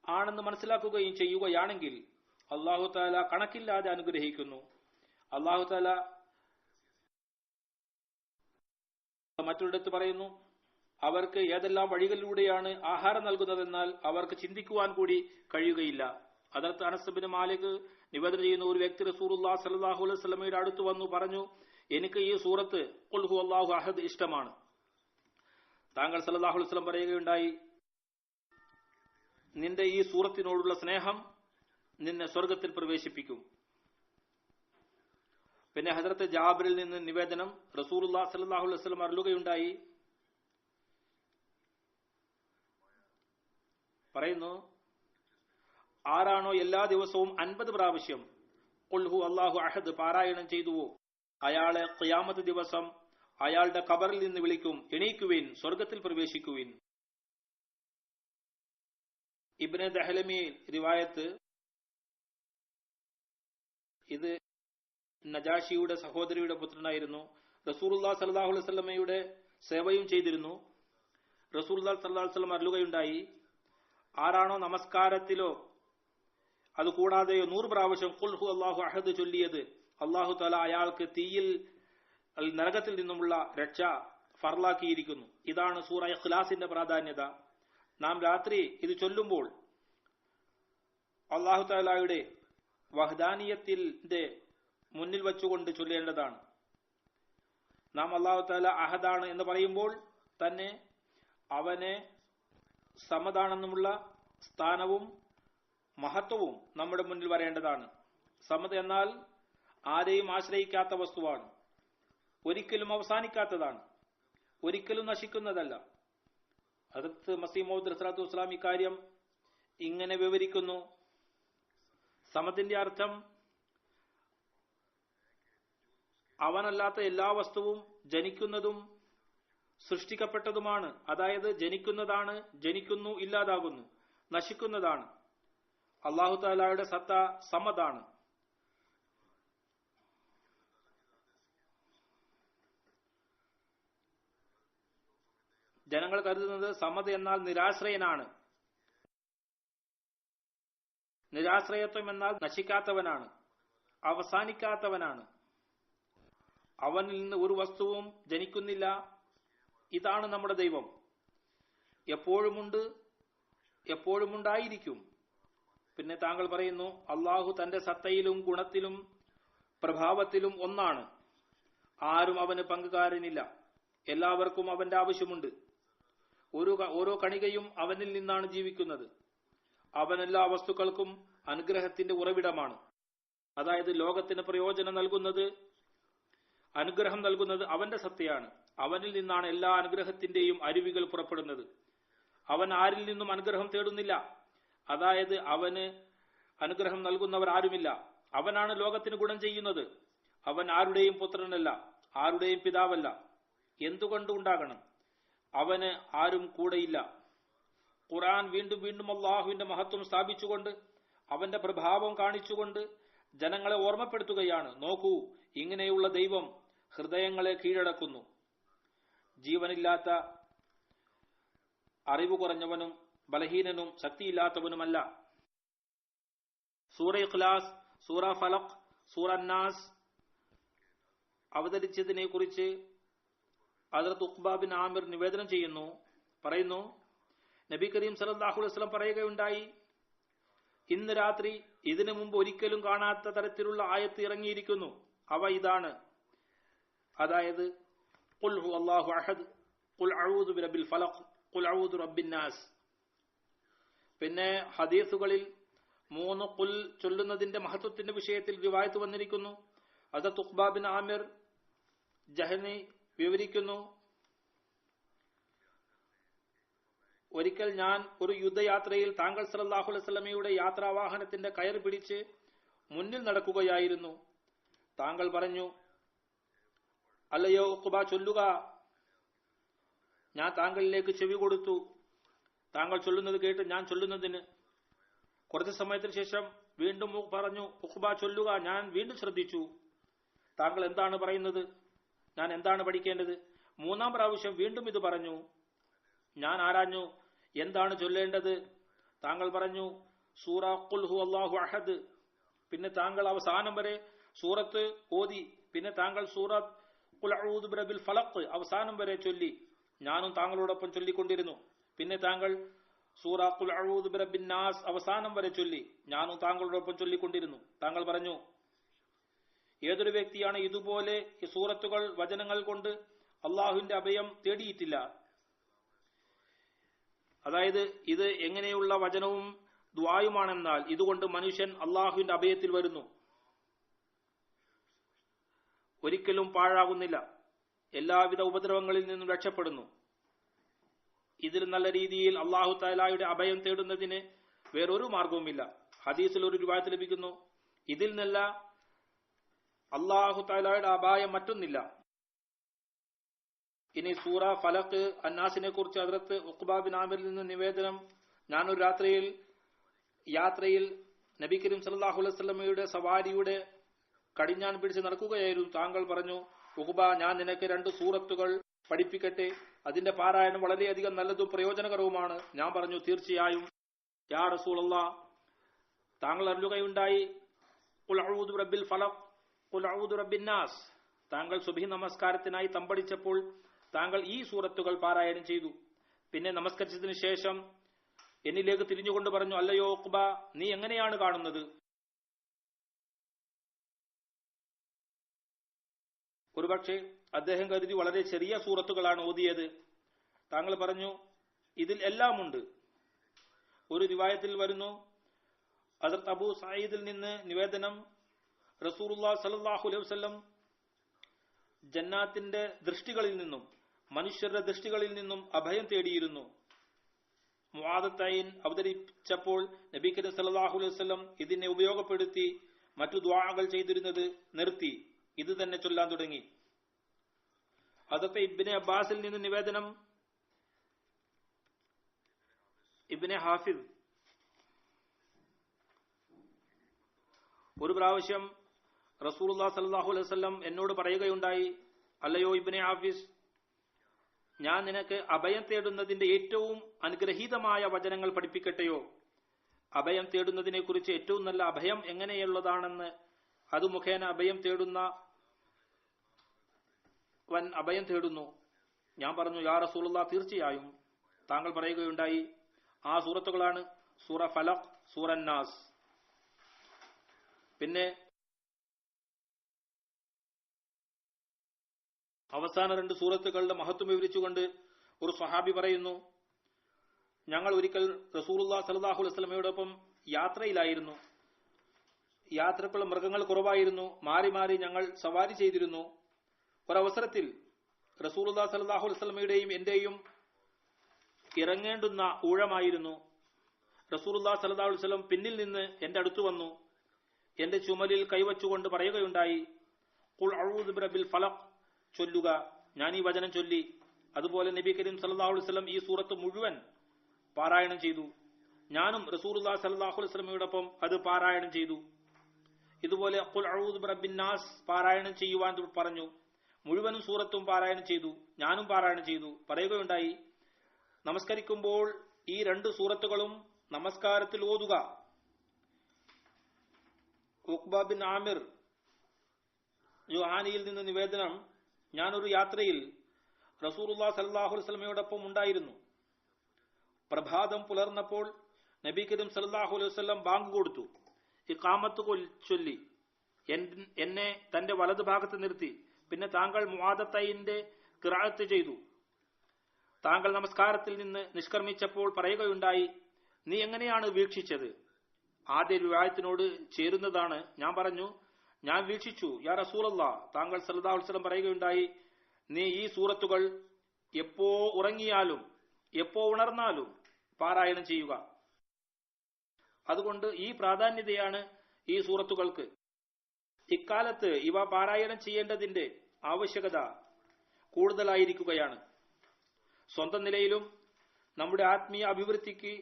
ആണെന്ന് മനസ്സിലാക്കുകയും ചെയ്യുകയാണെങ്കിൽ അല്ലാഹു തആല കണക്കില്ലാതെ അനുഗ്രഹിക്കുന്നു. അല്ലാഹു തആല മറ്റൊരിടത്ത് പറയുന്നു, അവർക്ക് ഏതെല്ലാം വഴികളിലൂടെയാണ് ആഹാരം നൽകുന്നതെന്നാൽ അവർക്ക് ചിന്തിക്കുവാൻ കൂടി കഴിയുകയില്ല. ഹദ്റത്ത് അനസ് ബിൻ മാലിക് നിവേദനം ചെയ്യുന്ന ഒരു വ്യക്തി റസൂലുള്ളാഹി സ്വല്ലല്ലാഹു അലൈഹി വസല്ലമയുടെ അടുത്ത് വന്നു പറഞ്ഞു, എനിക്ക് ഈ സൂറത്ത് ഖുൽ ഹു അല്ലാഹു അഹദ് ഇഷ്ടമാണ്. താങ്കൾ സല്ലല്ലാഹു അലൈഹി വസല്ലം പറയുകയുണ്ടായി, നിന്റെ ഈ സൂറത്തിനോടുള്ള സ്നേഹം നിന്നെ സ്വർഗത്തിൽ പ്രവേശിപ്പിക്കും. പിന്നെ ഹദ്റത്ത് ജാബിറിൽ നിന്ന് നിവേദനം, റസൂലുള്ളാഹി സ്വല്ലല്ലാഹു അലൈഹി വസല്ലം അരുളുകയുണ്ടായി, പറയുന്നു, ആരാണോ എല്ലാ ദിവസവും 50 പ്രാവശ്യം ഖുൽ ഹു അല്ലാഹു അഹദ് പാരായണം ചെയ്തുവോ, അയാളെ ഖിയാമത്ത് ദിവസം അയാളുടെ ഖബറിൽ നിന്ന് വിളിക്കും, എണീക്കുവിൻ, സ്വർഗത്തിൽ പ്രവേശിക്കുവിൻ. ഇബ്നു ദഹ്ലമി റിവായത്ത്, ഇത് നജാഷിയുടെ സഹോദരിയുടെ പുത്രനായിരുന്നു. റസൂലുള്ളാഹി സ്വല്ലല്ലാഹു അലൈഹി വസല്ലമയുടെ സേവയും ചെയ്തിരുന്നു. റസൂലുള്ളാഹി സ്വല്ലല്ലാഹു അലൈഹി വസല്ലം അരുളുകയുണ്ടായി, ആരാണോ നമസ്കാരത്തിലോ അതുകൂടാതെയോ 100 പ്രാവശ്യം ഖുൽ ഹു അല്ലാഹു അഹദ് ചൊല്ലിയത്, അല്ലാഹു തആല അയാൾക്ക് തീയിൽ നരകത്തിൽ നിന്നുമുള്ള രക്ഷ ഫർലാക്കിയിരിക്കുന്നു. ഇതാണ് സൂറ ഇഖ്ലാസിന്റെ പ്രാധാന്യത. നാം രാത്രി ഇത് ചൊല്ലുമ്പോൾ അല്ലാഹു തആലയുടെ വഹ്ദാനിയത്തിന്റെ മുന്നിൽ വെച്ചുകൊണ്ട് ചൊല്ലേണ്ടതാണ്. നാം അല്ലാഹു തആല അഹദാണ് എന്ന് പറയുമ്പോൾ തന്നെ അവനെ സമദാണെന്നുമുള്ള സ്ഥാനവും മഹത്വവും നമ്മുടെ മുന്നിൽ വരേണ്ടതാണ്. സമദ് എന്നാൽ ആരെയും ആശ്രയിക്കാത്ത വസ്തുവാണ്, ഒരിക്കലും അവസാനിക്കാത്തതാണ്, ഒരിക്കലും നശിക്കുന്നതല്ല. ഹദ്റത്ത് മസീഹ് മൗഊദ് സ്വല്ലല്ലാഹു അലൈഹി വസല്ലം ഇക്കാര്യം ഇങ്ങനെ വിവരിക്കുന്നു. സമദിന്റെ അർത്ഥം അവനല്ലാത്ത എല്ലാ വസ്തുവും ജനിക്കുന്നതും സൃഷ്ടിക്കപ്പെട്ടതുമാണ്. അതായത് ജനിക്കുന്നതാണ്, ജനിക്കുന്നു, ഇല്ലാതാകുന്നു, നശിക്കുന്നതാണ്. അല്ലാഹു തആലയുടെ സത്ത സമദാണ്. ജനങ്ങൾ കരുതുന്നത് സമദ് എന്നാൽ നിരാശ്രയനാണ്. നിരാശ്രയത്വം എന്നാൽ നശിക്കാത്തവനാണ്, അവസാനിക്കാത്തവനാണ്. അവനിൽ നിന്ന് ഒരു വസ്തുവും ജനിക്കുന്നില്ല. ഇതാണ് നമ്മുടെ ദൈവം. എപ്പോഴുമുണ്ട്, എപ്പോഴുമുണ്ടായിരിക്കും. പിന്നെ താങ്കൾ പറയുന്നു, അള്ളാഹു തന്റെ സത്തയിലും ഗുണത്തിലും പ്രഭാവത്തിലും ഒന്നാണ്. ആരും അവന് പങ്കുകാരനില്ല. എല്ലാവർക്കും അവന്റെ ആവശ്യമുണ്ട്. ഓരോ കണികയും അവനിൽ നിന്നാണ് ജീവിക്കുന്നത്. അവൻ എല്ലാ വസ്തുക്കൾക്കും അനുഗ്രഹത്തിന്റെ ഉറവിടമാണ്. അതായത് ലോകത്തിന് പ്രയോജനം നൽകുന്നത്, അനുഗ്രഹം നൽകുന്നത് അവന്റെ സത്തയാണ്. അവനിൽ നിന്നാണ് എല്ലാ അനുഗ്രഹത്തിന്റെയും അരുവികൾ പുറപ്പെടുന്നത്. അവൻ ആരിൽ നിന്നും അനുഗ്രഹം തേടുന്നില്ല. അതായത് അവന് അനുഗ്രഹം നൽകുന്നവർ ആരുമില്ല. അവനാണ് ലോകത്തിന് ഗുണം ചെയ്യുന്നത്. അവൻ ആരുടെയും പുത്രനല്ല, ആരുടെയും പിതാവല്ല. എന്തുകൊണ്ട് ഉണ്ടാകണം? അവന് ആരും കൂടെയില്ല. ഖുർആൻ വീണ്ടും വീണ്ടും അള്ളാഹുവിന്റെ മഹത്വം സ്ഥാപിച്ചുകൊണ്ട് അവന്റെ പ്രഭാവം കാണിച്ചുകൊണ്ട് ജനങ്ങളെ ഓർമ്മപ്പെടുത്തുകയാണ്. നോക്കൂ, ഇങ്ങനെയുള്ള ദൈവം ഹൃദയങ്ങളെ കീഴടക്കുന്നു. ജീവനില്ലാത്ത, അറിവ് കുറഞ്ഞവനും ബലഹീനനും ശക്തിയില്ലാത്തവനുമല്ല. സൂറ ഇഖ്ലാസ്, സൂറ ഫലഖ്, സൂറ നാസ് അവതരിച്ചതിനെ കുറിച്ച് ഹദ്റത്ത് ഉഖ്ബ ബിൻ ആമിർ നിവേദനം ചെയ്യുന്നു. പറയുന്നു, നബി കരീം സല്ലല്ലാഹു അലൈഹി വസല്ലം പറയുകയുണ്ടായി, ഇന്ന് രാത്രി ഇതിനു മുമ്പ് ഒരിക്കലും കാണാത്ത തരത്തിലുള്ള ആയത്ത് ഇറങ്ങിയിരിക്കുന്നു. അവ ഇതാണ്. അതായത് ഖുൽ ഹു അല്ലാഹു അഹദ്, ഖുൽ അഊദു ബിറബ്ബിൽ ഫലഖ്, ഖുൽ അഊദു റബ്ബിൻ നാസ്. പിന്നെ ഹദീസുകളിൽ 3 ഖുൽ ചൊല്ലുന്നതിന്റെ മഹത്വത്തിന്റെ വിഷയത്തിൽ റിവായത്ത് വന്നിരിക്കുന്നു. ഹദ്റത്ത് ഉഖ്ബ ബിൻ ആമിർ ജഹനി വിവരിക്കുന്നു, ഒരിക്കൽ ഞാൻ ഒരു യുദ്ധയാത്രയിൽ താങ്കൾ സല്ലല്ലാഹു അലൈഹി വസല്ലമയുടെ യാത്രാവാഹനത്തിന്റെ കയർ പിടിച്ച് മുന്നിൽ നടക്കുകയായിരുന്നു. താങ്കൾ പറഞ്ഞു, അല്ലയോ ഉഖ്ബ, ചൊല്ലുക. ഞാൻ താങ്കളിലേക്ക് ചെവി കൊടുത്തു. താങ്കൾ ചൊല്ലുന്നത് കേട്ട് ഞാൻ ചൊല്ലുന്നതിന്. കുറച്ചു സമയത്തിന് ശേഷം വീണ്ടും പറഞ്ഞു, ഉഖ്ബ ചൊല്ലുക. ഞാൻ വീണ്ടും ശ്രദ്ധിച്ചു. താങ്കൾ എന്താണ് പറയുന്നത്? ഞാൻ എന്താണ് പഠിക്കേണ്ടത്? 3-ാം പ്രാവശ്യം വീണ്ടും ഇത് പറഞ്ഞു. ഞാൻ ആരാഞ്ഞു, എന്താണ് ചൊല്ലേണ്ടത്? താങ്കൾ പറഞ്ഞു, സൂറ ഖുൽ ഹു അല്ലാഹു അഹദ്. പിന്നെ താങ്കൾ അവസാനം വരെ സൂറത്ത് ഓതി. പിന്നെ താങ്കൾ സൂറത്ത് ഖുൽ അഊദു ബിറബ്ബിൽ ഫലഖ് അവസാനം വരെ ചൊല്ലി. ഞാനും താങ്കളോടൊപ്പം ചൊല്ലിക്കൊണ്ടിരുന്നു. പിന്നെ താങ്കൾ സൂറ ഖുൽ അഊദു ബിറബ്ബിൻ നാസ് അവസാനം വരെ ചൊല്ലി. ഞാനും താങ്കളോടൊപ്പം ചൊല്ലിക്കൊണ്ടിരുന്നു. താങ്കൾ പറഞ്ഞു, ഏതൊരു വ്യക്തിയാണ് ഇതുപോലെ ഈ സൂറത്തുകൾ, വചനങ്ങൾ കൊണ്ട് അള്ളാഹുവിന്റെ അഭയം തേടിയിട്ടില്ല. അതായത് ഇത് എങ്ങനെയുള്ള വചനവും ദുആയുമാണെന്നാൽ ഇതുകൊണ്ട് മനുഷ്യൻ അള്ളാഹുവിന്റെ അഭയത്തിൽ വരുന്നു, ഒരിക്കലും പാഴാകുന്നില്ല, എല്ലാവിധ ഉപദ്രവങ്ങളിൽ നിന്നും രക്ഷപ്പെടുന്നു. ഇതിൽ നല്ല രീതിയിൽ അള്ളാഹു തആലയുടെ അഭയം തേടുന്നതിന് വേറൊരു മാർഗവുമില്ല. ഹദീസിൽ ഒരു റിവായത്ത് ലഭിക്കുന്നു, ഇതിൽ നല്ല അള്ളാഹു തആലയുടെ അപായം മറ്റൊന്നില്ല. ഇനി സൂറ ഫലഖ് അന്നാസിനെ കുറിച്ച് ഹദ്റത്ത് ഉഖ്ബ ബിൻ ആമിറിൽ നിന്ന് നിവേദനം. ഞാനൊരു യാത്രയിൽ നബി കരീം സല്ലല്ലാഹു അലൈഹി വസല്ലമയുടെ സവാരിയുടെ കടിഞ്ഞാൻ പിടിച്ച് നടക്കുകയായിരുന്നു. താങ്കൾ പറഞ്ഞു, ഉഖ്ബ, ഞാൻ നിനക്ക് 2 സൂറത്തുകൾ പഠിപ്പിക്കട്ടെ, അതിന്റെ പാരായണം വളരെയധികം നല്ലതും പ്രയോജനകരവുമാണ്. ഞാൻ പറഞ്ഞു, തീർച്ചയായും യാ റസൂലല്ലാഹ്. താങ്കൾ അറിയുകയുണ്ടായി, ഖുൽ അഊദു ബിറബ്ബിൽ ഫലഖ്, ഖുൽ അഊദു ബിറബ്ബിൻ നാസ്. താങ്കൾ സുബ്ഹി നമസ്കാരത്തിനായി തമ്പടിച്ചപ്പോൾ താങ്കൾ ഈ സൂറത്തുകൾ പാരായണം ചെയ്തു. പിന്നെ നമസ്കരിച്ചതിന് ശേഷം എന്നിലേക്ക് തിരിഞ്ഞുകൊണ്ട് പറഞ്ഞു, അല്ലയോ ഉഖ്ബ, നീ എങ്ങനെയാണ് കാണുന്നത്? ഒരുപക്ഷെ അദ്ദേഹം കരുതി വളരെ ചെറിയ സൂറത്തുകളാണ് ഓതിയത്. താങ്കൾ പറഞ്ഞു, ഇതിൽ എല്ലാം ഉണ്ട്. ഒരു റിവായത്തിൽ വരുന്നു, ഹദ്റത്ത് അബൂ സഈദിൽ നിന്ന് നിവേദനം, റസൂലുള്ളാഹി സ്വല്ലല്ലാഹു അലൈഹി വസല്ലം ജന്നാത്തിന്റെ ദൃഷ്ടികളിൽ നിന്നും മനുഷ്യരുടെ ദൃഷ്ടികളിൽ നിന്നും അഭയം തേടിയിരുന്നു. മുആദത്തൈൻ അവതരിച്ചപ്പോൾ നബി കരീം സല്ലല്ലാഹു അലൈഹി വസല്ലം ഇതിനെ ഉപയോഗപ്പെടുത്തി മറ്റു ദുആകൾ ചെയ്തിരുന്നത് നിർത്തി ഇത് തന്നെ ചൊല്ലാൻ തുടങ്ങി. ഹദ്റത്ത് ഇബ്നെ അബ്ബാസിൽ നിന്ന് നിവേദനം, ഇബ്നെ ഹാഫിദ് ഒരു പ്രാവശ്യം റസൂലുള്ളാഹി സ്വല്ലല്ലാഹു അലൈഹി വസല്ലം എന്നോട് പറയുകയുണ്ടായി, അല്ലയോ ഇബ്നെ ഹാഫിസ്, ഞാൻ നിനക്ക് അഭയം തേടുന്നതിന്റെ ഏറ്റവും അനുഗ്രഹീതമായ വചനങ്ങൾ പഠിപ്പിക്കട്ടെയോ? അഭയം തേടുന്നതിനെ കുറിച്ച് ഏറ്റവും നല്ല അഭയം എങ്ങനെയുള്ളതാണെന്ന്, അത് മുഖേന അഭയം തേടുന്നവൻ അഭയം തേടുന്നു. ഞാൻ പറഞ്ഞു, യാ റസൂലുള്ളാഹ്, തീർച്ചയായും. താങ്കൾ പറയുകയുണ്ടായി, ആ സൂറത്തുകളാണ് സൂറ ഫലഖ്, സൂറ നാസ്. പിന്നെ അവസാന 2 സൂറത്തുകളുടെ മഹത്വം വിവരിച്ചുകൊണ്ട് ഒരു സ്വഹാബി പറയുന്നു, ഞങ്ങൾ ഒരിക്കൽ റസൂലുള്ളാഹി സ്വല്ലല്ലാഹു അലൈഹി വസല്ലമയോടൊപ്പം യാത്രയിലായിരുന്നു. യാത്രക്കുള്ള മൃഗങ്ങൾ കുറവായിരുന്നു. മാറി മാറി ഞങ്ങൾ സവാരി ചെയ്തിരുന്നു. ഒരവസരത്തിൽ റസൂലുള്ളാഹി സ്വല്ലല്ലാഹു അലൈഹി വസല്ലമയുടെയും എന്റെയും ഇറങ്ങേണ്ടുന്ന ഊഴമായിരുന്നു. റസൂലുള്ളാഹി സ്വല്ലല്ലാഹു അലൈഹി വസല്ലം പിന്നിൽ നിന്ന് എന്റെ അടുത്ത് വന്നു. എന്റെ ചുമലിൽ കൈവച്ചുകൊണ്ട് പറയുകയുണ്ടായി, ഖുൽ അഊദു ബിറബ്ബിൽ ഫലഖ് ചൊല്ലുക. ഞാൻ ഈ വചനം ചൊല്ലി. അതുപോലെ നബി കരീം സല്ലല്ലാഹു അലൈഹി വസല്ലം ഈ സൂറത്ത് മുഴുവൻ പാരായണം ചെയ്തു. ഞാനും റസൂലുള്ളാഹി സ്വല്ലല്ലാഹു അലൈഹി വസല്ലമയോടൊപ്പം അത് പാരായണം ചെയ്തു. ഇതുപോലെ ഖുൽ അഊദു ബിറബ്ബിൻ നാസ് പാരായണം ചെയ്യുവാൻ പറഞ്ഞു. മുഴുവനും സൂറത്തും പാരായണം ചെയ്തു. ഞാനും പാരായണം ചെയ്തു. പറയുകയുണ്ടായി, നമസ്കരിക്കുമ്പോൾ ഈ 2 സൂറത്തുകളും നമസ്കാരത്തിൽ ഓതുക. ഉഖ്ബ ബിൻ ആമിർ ജുഹാനിയിൽ നിന്ന് നിവേദനം, ഞാനൊരു യാത്രയിൽ റസൂലുള്ളാഹി സ്വല്ലല്ലാഹു അലൈഹി വസല്ലമയോടൊപ്പം ഉണ്ടായിരുന്നു. പ്രഭാതം പുലർന്നപ്പോൾ നബി കരീം സല്ലല്ലാഹു അലൈഹി വസല്ലം ബാങ്ക് കൊടുത്തു. ഇഖാമത്ത് ചൊല്ലി എന്നെ തന്റെ വലതു ഭാഗത്ത് നിർത്തി. പിന്നെ താങ്കൾ മുആദത്തൈന്റെ ഖിറാഅത്ത് ചെയ്തു. താങ്കൾ നമസ്കാരത്തിൽ നിന്ന് നിഷ്കർമ്മിച്ചപ്പോൾ പറയുകയുണ്ടായി, നീ എങ്ങനെയാണ് വീക്ഷിച്ചത്? ആദ്യ റിവായത്തിനോട് ചേരുന്നതാണ്. ഞാൻ പറഞ്ഞു, ഞാൻ വീക്ഷിച്ചു യാ റസൂലല്ലാഹ്. താങ്കൾ സല്ലല്ലാഹു അലൈഹി വസല്ലം പറയുകയുണ്ടായി, നീ ഈ സൂറത്തുകൾ എപ്പോ ഉറങ്ങിയാലും എപ്പോ ഉണർന്നാലും പാരായണം ചെയ്യുക. അതുകൊണ്ട് ഈ പ്രാധാന്യതയാണ് ഈ സൂറത്തുകൾക്ക്. ഇക്കാലത്ത് ഇവ പാരായണം ചെയ്യേണ്ടതിന്റെ ആവശ്യകത കൂടുതലായിരിക്കുകയാണ്. സ്വന്തം നിലയിലും നമ്മുടെ ആത്മീയ അഭിവൃദ്ധിക്ക്,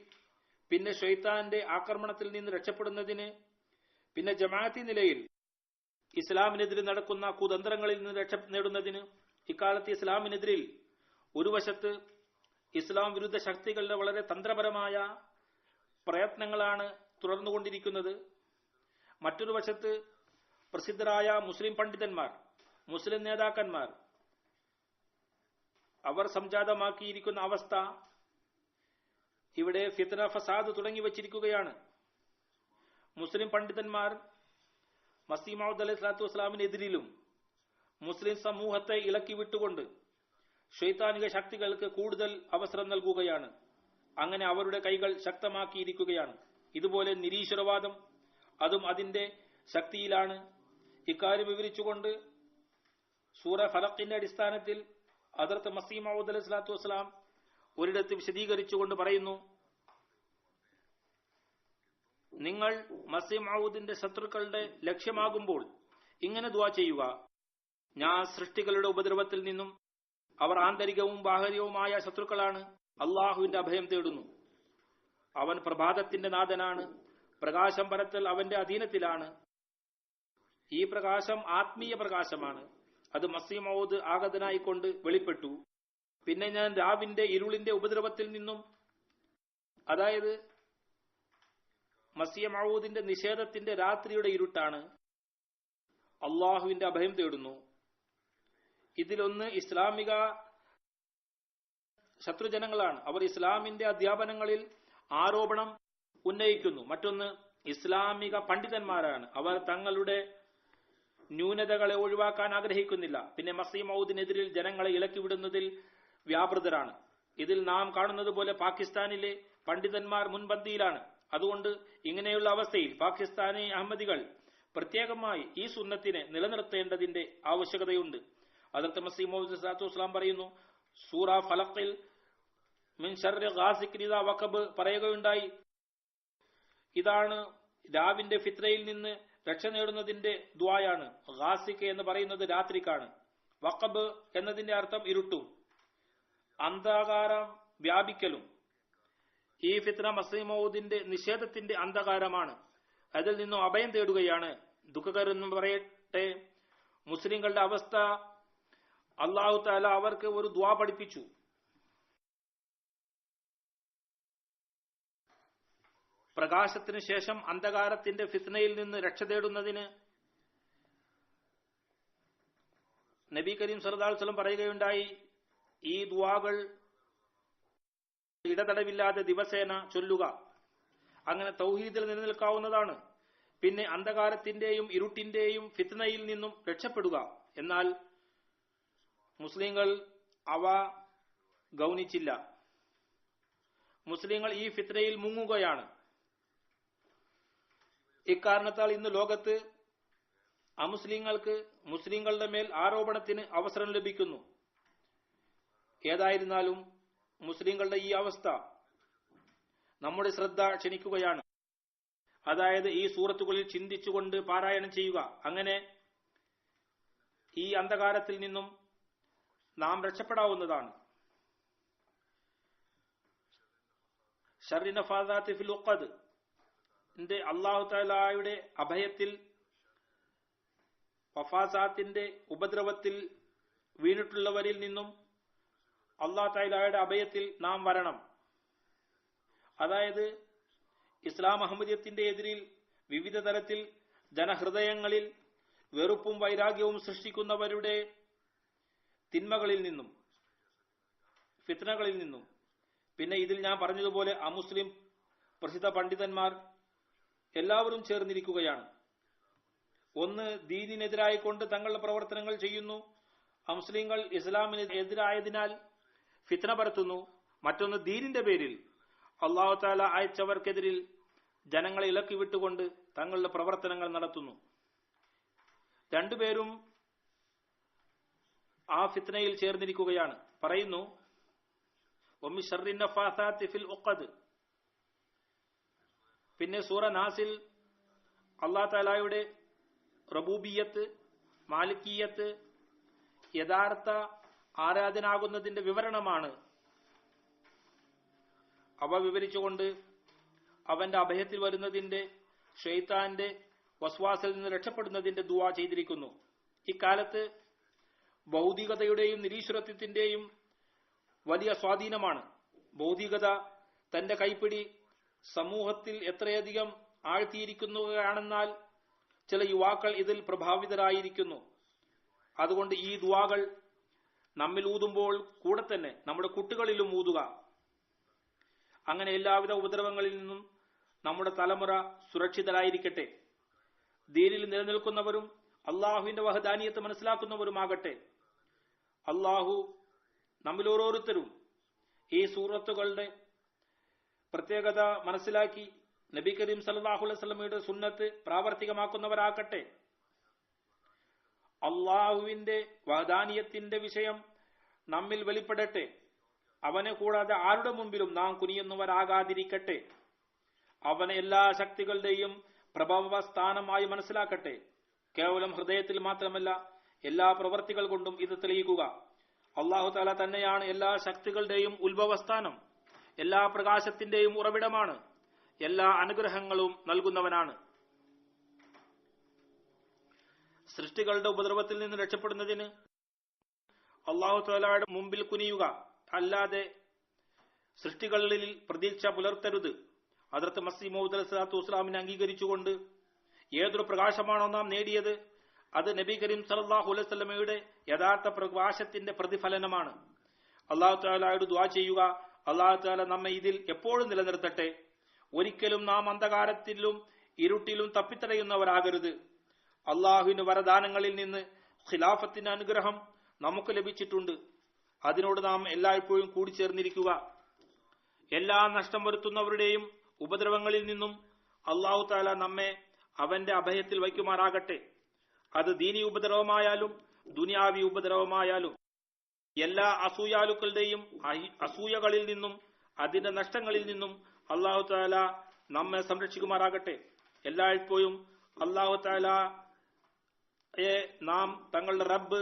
പിന്നെ ശൈത്താന്റെ ആക്രമണത്തിൽ നിന്ന് രക്ഷപ്പെടുന്നതിന്, പിന്നെ ജമാഅത്തി നിലയിൽ ഇസ്ലാമിനെതിരെ നടക്കുന്ന കുതന്ത്രങ്ങളിൽ നിന്ന് രക്ഷ നേടുന്നതിന്. ഇക്കാലത്ത് ഇസ്ലാമിനെതിരിൽ ഒരു വശത്ത് ഇസ്ലാം വിരുദ്ധ ശക്തികളുടെ വളരെ തന്ത്രപരമായ പ്രയത്നങ്ങളാണ് തുടർന്നുകൊണ്ടിരിക്കുന്നത്. മറ്റൊരു വശത്ത് പ്രസിദ്ധരായ മുസ്ലിം പണ്ഡിതന്മാർ, മുസ്ലിം നേതാക്കന്മാർ അവർ സംജാതമാക്കിയിരിക്കുന്ന അവസ്ഥ, ഇവിടെ ഫിത്ന, ഫസാദ് തുടങ്ങി വച്ചിരിക്കുകയാണ്. മുസ്ലിം പണ്ഡിതന്മാർ മസീഹ് മൗഊദ് അലൈഹി സ്വലാത്തു വസ്സലാമിനെതിരിലും മുസ്ലിം സമൂഹത്തെ ഇളക്കി വിട്ടുകൊണ്ട് ശൈത്താനിക ശക്തികൾക്ക് കൂടുതൽ അവസരം നൽകുകയാണ്. അങ്ങനെ അവരുടെ കൈകൾ ശക്തമാക്കിയിരിക്കുകയാണ്. ഇതുപോലെ നിരീശ്വരവാദം, അതും അതിന്റെ ശക്തിയിലാണ്. ഇക്കാര്യം വിവരിച്ചുകൊണ്ട് സൂറ ഫലഖിന്റെ അടിസ്ഥാനത്തിൽ ഹദ്റത്ത് മസീഹ് മൗഊദ് അലൈഹി സ്വലാത്തു വസ്സലാം ഒരിടത്ത് വിശദീകരിച്ചുകൊണ്ട് പറയുന്നു, നിങ്ങൾ മസീഹ് മൗഊദിന്റെ ശത്രുക്കളുടെ ലക്ഷ്യമാകുമ്പോൾ ഇങ്ങനെ ദുആ ചെയ്യുക: ഞാൻ സൃഷ്ടികളുടെ ഉപദ്രവത്തിൽ നിന്നും, അവർ ആന്തരികവും ബാഹ്യവുമായ ശത്രുക്കളാണ്, അള്ളാഹുവിന്റെ അഭയം തേടുന്നു. അവൻ പ്രഭാതത്തിന്റെ നാഥനാണ്, പ്രകാശം പരത്തൽ അവന്റെ അധീനത്തിലാണ്. ഈ പ്രകാശം ആത്മീയ പ്രകാശമാണ്. അത് മസീഹ് മൗഊദ് ആഗതനായിക്കൊണ്ട് വെളിപ്പെട്ടു. പിന്നെ ഞാൻ രാവിന്റെ ഇരുളിന്റെ ഉപദ്രവത്തിൽ നിന്നും, അതായത് മസീഹ് മൗഊദിന്റെ നിഷേധത്തിന്റെ രാത്രിയുടെ ഇരുട്ടാണ്, അള്ളാഹുവിന്റെ അഭയം തേടുന്നു. ഇതിലൊന്ന് ഇസ്ലാമിക ശത്രുജനങ്ങളാണ്. അവർ ഇസ്ലാമിന്റെ അധ്യാപനങ്ങളിൽ ആരോപണം ഉന്നയിക്കുന്നു. മറ്റൊന്ന് ഇസ്ലാമിക പണ്ഡിതന്മാരാണ്. അവർ തങ്ങളുടെ ന്യൂനതകളെ ഒഴിവാക്കാൻ ആഗ്രഹിക്കുന്നില്ല. പിന്നെ മസീഹ് മൗഊദിനെതിരിൽ ജനങ്ങളെ ഇളക്കിവിടുന്നതിൽ വ്യാപൃതരാണ്. ഇതിൽ നാം കാണുന്നത് പോലെ പാകിസ്ഥാനിലെ പണ്ഡിതന്മാർ മുൻപന്തിയിലാണ്. അതുകൊണ്ട് ഇങ്ങനെയുള്ള അവസ്ഥയിൽ പാകിസ്ഥാനി അഹമ്മദികൾ പ്രത്യേകമായി ഈ സുന്നത്തിനെ നിലനിർത്തേണ്ടതിന്റെ ആവശ്യകതയുണ്ട്. ഹദ്റത്ത് മസീഹ് മൗഊദ് സ്വല്ലല്ലാഹു അലൈഹി വസല്ലം പറയുന്നു, സൂറ ഫലഖിൽ മിൻ ശർരി ഗാസിഖിൻ ഇദാ വഖബ് പറയുകയുണ്ടായി, ഇതാണ് രാവിന്റെ ഫിത്രയിൽ നിന്ന് രക്ഷ നേടുന്നതിന്റെ ദുആയാണ്. ഗാസിഖ് എന്ന് പറയുന്നത് രാത്രിക്കാണ്. വഖബ് എന്നതിന്റെ അർത്ഥം ഇരുട്ടും അന്ധകാരം വ്യാപിക്കലും. ഈ ഫിത്ര മസീഹ് മൗഊദിന്റെ നിഷേധത്തിന്റെ അന്ധകാരമാണ്. അതിൽ നിന്നും അഭയം തേടുകയാണ്. ദുഃഖകരെന്ന് പറയട്ടെ, മുസ്ലിങ്ങളുടെ അവസ്ഥ അല്ലാഹു തആല അവർക്ക് ഒരു ദുആ പഠിപ്പിച്ചു. പ്രകാശത്തിന് ശേഷം അന്ധകാരത്തിന്റെ ഫിത്നയിൽ നിന്ന് രക്ഷ തേടുന്നതിന് നബി കരീം സല്ലല്ലാഹു അലൈഹി വസല്ലം പറയുകയുണ്ടായി, ഈ ദുആകൾ ഇടതടവില്ലാതെ ദിവസേന ചൊല്ലുക. അങ്ങനെ തൗഹീദിൽ നിലനിൽക്കാവുന്നതാണ്. പിന്നെ അന്ധകാരത്തിന്റെയും ഇരുട്ടിന്റെയും ഫിത്നയിൽ നിന്നും രക്ഷപ്പെടുക. എന്നാൽ മുസ്ലിങ്ങൾ അവ ഗൗനിച്ചില്ല. മുസ്ലിങ്ങൾ ഈ ഫിത്നയിൽ മുങ്ങുകയാണ്. ഇക്കാരണത്താൽ ഇന്ന് ലോകത്ത് അമുസ്ലിങ്ങൾക്ക് മുസ്ലിങ്ങളുടെ മേൽ ആരോപണത്തിന് അവസരം ലഭിക്കുന്നു. ഏതായിരുന്നാലും മുസ്ലിങ്ങളുടെ ഈ അവസ്ഥ നമ്മുടെ ശ്രദ്ധ ക്ഷണിക്കുകയാണ്. അതായത് ഈ സൂറത്തുകളിൽ ചിന്തിച്ചുകൊണ്ട് പാരായണം ചെയ്യുക. അങ്ങനെ ഈ അന്ധകാരത്തിൽ നിന്നും നാം രക്ഷപ്പെടാവുന്നതാണ്. ശർരി നഫാസാത്തി ഫിൽ ഉഖദ് അല്ലാഹു തആലയുടെ അഭയത്തിൽ, വഫാസാത്തിന്റെ ഉപദ്രവത്തിൽ വീണിട്ടുള്ളവരിൽ നിന്നും അല്ലാഹു തആലയുടെ അഭയത്തിൽ നാം വരണം. അതായത് ഇസ്ലാം അഹമ്മദിയത്തിന്റെ എതിരിൽ വിവിധ തരത്തിൽ ജനഹൃദയങ്ങളിൽ വെറുപ്പും വൈരാഗ്യവും സൃഷ്ടിക്കുന്നവരുടെ തിന്മകളിൽ നിന്നും, ഫിത്നകളിൽ നിന്നും. പിന്നെ ഇതിൽ ഞാൻ പറഞ്ഞതുപോലെ അമുസ്ലിം പ്രസിദ്ധ പണ്ഡിതന്മാർ എല്ലാവരും ചേർന്നിരിക്കുകയാണ്. ഒന്ന് ദീനിനെതിരായിക്കൊണ്ട് തങ്ങളുടെ പ്രവർത്തനങ്ങൾ ചെയ്യുന്നു. അമുസ്ലിങ്ങൾ ഇസ്ലാമിന് എതിരായതിനാൽ ഫിത്ന പരത്തുന്നു. മറ്റൊന്ന് ദീനിന്റെ പേരിൽ അല്ലാഹു തആല അയച്ചവർക്കെതിരിൽ ജനങ്ങളെ ഇളക്കി വിട്ടുകൊണ്ട് തങ്ങളുടെ പ്രവർത്തനങ്ങൾ നടത്തുന്നു. രണ്ടുപേരും ആ ഫിത്നയിൽ ചേർന്നിരിക്കുകയാണ്. പറയുന്നു, വമിൻ ശർരി നഫാസാത്തി ഫിൽ ഉഖദ്. പിന്നെ സൂറ നാസിൽ അല്ലാഹു തആലയുടെ റബൂബിയത്ത്, മാലിക്കിയത്ത്, യഥാർത്ഥ ആരാധനാകുന്നതിന്റെ വിവരണമാണ്. അവ വിവരിച്ചുകൊണ്ട് അവന്റെ അഭയത്തിൽ വരുന്നതിന്റെ, ശൈത്താന്റെ വസ്വാസിൽ നിന്ന് രക്ഷപ്പെടുന്നതിന്റെ ദുആ ചെയ്തിരിക്കുന്നു. ഇക്കാലത്ത് ഭൗതികതയുടെയും നിരീശ്വരത്വത്തിന്റെയും വലിയ സ്വാധീനമാണ്. ഭൗതികത തന്റെ കൈപ്പിടി സമൂഹത്തിൽ എത്രയധികം ആഴ്ത്തിയിരിക്കുകയാണെന്നാൽ ചില യുവാക്കൾ ഇതിൽ പ്രഭാവിതരായിരിക്കുന്നു. അതുകൊണ്ട് ഈ ദുആകൾ നമ്മിൽ ഊതുമ്പോൾ കൂടെ തന്നെ നമ്മുടെ കുട്ടികളിലും ഊതുക. അങ്ങനെ എല്ലാവിധ ഉപദ്രവങ്ങളിൽ നിന്നും നമ്മുടെ തലമുറ സുരക്ഷിതരായിരിക്കട്ടെ. ദീനിൽ നിലനിൽക്കുന്നവരും അള്ളാഹുവിന്റെ വഹദാനിയത്ത് മനസ്സിലാക്കുന്നവരുമാകട്ടെ. അള്ളാഹു നമ്മിൽ ഓരോരുത്തരും ഈ സൂറത്തുകളുടെ പ്രത്യേകത മനസ്സിലാക്കി നബി കരീം സല്ലല്ലാഹു അലൈഹി വസല്ലമയുടെ സുന്നത്ത് പ്രാവർത്തികമാക്കുന്നവരാക്കട്ടെ. അള്ളാഹുവിന്റെ വഹദാനിയത്തിന്റെ വിഷയം നമ്മിൽ വെളിപ്പെടട്ടെ. അവനെ കൂടാതെ ആരുടെ മുമ്പിലും നാം കുനിയുന്നവരാകാതിരിക്കട്ടെ. അവനെ എല്ലാ ശക്തികളുടെയും പ്രഭവ സ്ഥാനമായി മനസ്സിലാക്കട്ടെ. കേവലം ഹൃദയത്തിൽ മാത്രമല്ല എല്ലാ പ്രവർത്തികൾ കൊണ്ടും ഇത് തെളിയിക്കുക. അല്ലാഹു തആല തന്നെയാണ് എല്ലാ ശക്തികളുടെയും ഉത്ഭവസ്ഥാനം, എല്ലാ പ്രകാശത്തിന്റെയും ഉറവിടമാണ്, എല്ലാ അനുഗ്രഹങ്ങളും നൽകുന്നവനാണ്. സൃഷ്ടികളുടെ ഉപദ്രവത്തിൽ നിന്ന് രക്ഷപ്പെടുന്നതിന് അല്ലാഹു തആലയുടെ മുമ്പിൽ കുനിയുക, അല്ലാതെ സൃഷ്ടികളിൽ പ്രതീക്ഷ പുലർത്തരുത്. ഹദ്റത്ത് മസീഹ് മൗഊദ് അലൈഹിസ്സലാത്തു വസ്സലാമിനെ അംഗീകരിച്ചുകൊണ്ട് ഏതൊരു പ്രകാശമാണോ നാം നേടിയത്, അത് നബി കരീം സല്ലല്ലാഹു അലൈഹി വസല്ലമയുടെ യഥാർത്ഥ പ്രകാശത്തിന്റെ പ്രതിഫലനമാണ്. അല്ലാഹു തആലയോട് ദുആ ചെയ്യുക, അല്ലാഹു തആല നമ്മെ ഇതിൽ എപ്പോഴും നിലനിർത്തട്ടെ. ഒരിക്കലും നാം അന്ധകാരത്തിലും ഇരുട്ടിലും തപ്പിത്തടയുന്നവരാകരുത്. അള്ളാഹുവിന്റെ വരദാനങ്ങളിൽ നിന്ന് ഖിലാഫത്തിന്റെ അനുഗ്രഹം നമുക്ക് ലഭിച്ചിട്ടുണ്ട്. അതിനോട് നാം എല്ലായ്പ്പോഴും കൂടിച്ചേർന്നിരിക്കുക. എല്ലാ നഷ്ടം വരുത്തുന്നവരുടെയും ഉപദ്രവങ്ങളിൽ നിന്നും അല്ലാഹു തആല നമ്മെ അവന്റെ അഭയത്തിൽ വയ്ക്കുമാറാകട്ടെ. അത് ദീനി ഉപദ്രവമായാലും ദുനിയാവി ഉപദ്രവമായാലും എല്ലാ അസൂയാലുക്കളുടെയും അസൂയകളിൽ നിന്നും അതിന്റെ നഷ്ടങ്ങളിൽ നിന്നും അല്ലാഹു തആല നമ്മെ സംരക്ഷിക്കുമാറാകട്ടെ. എല്ലായ്പ്പോഴും അല്ലാഹു തആലയെ നാം തങ്ങളുടെ റബ്ബ്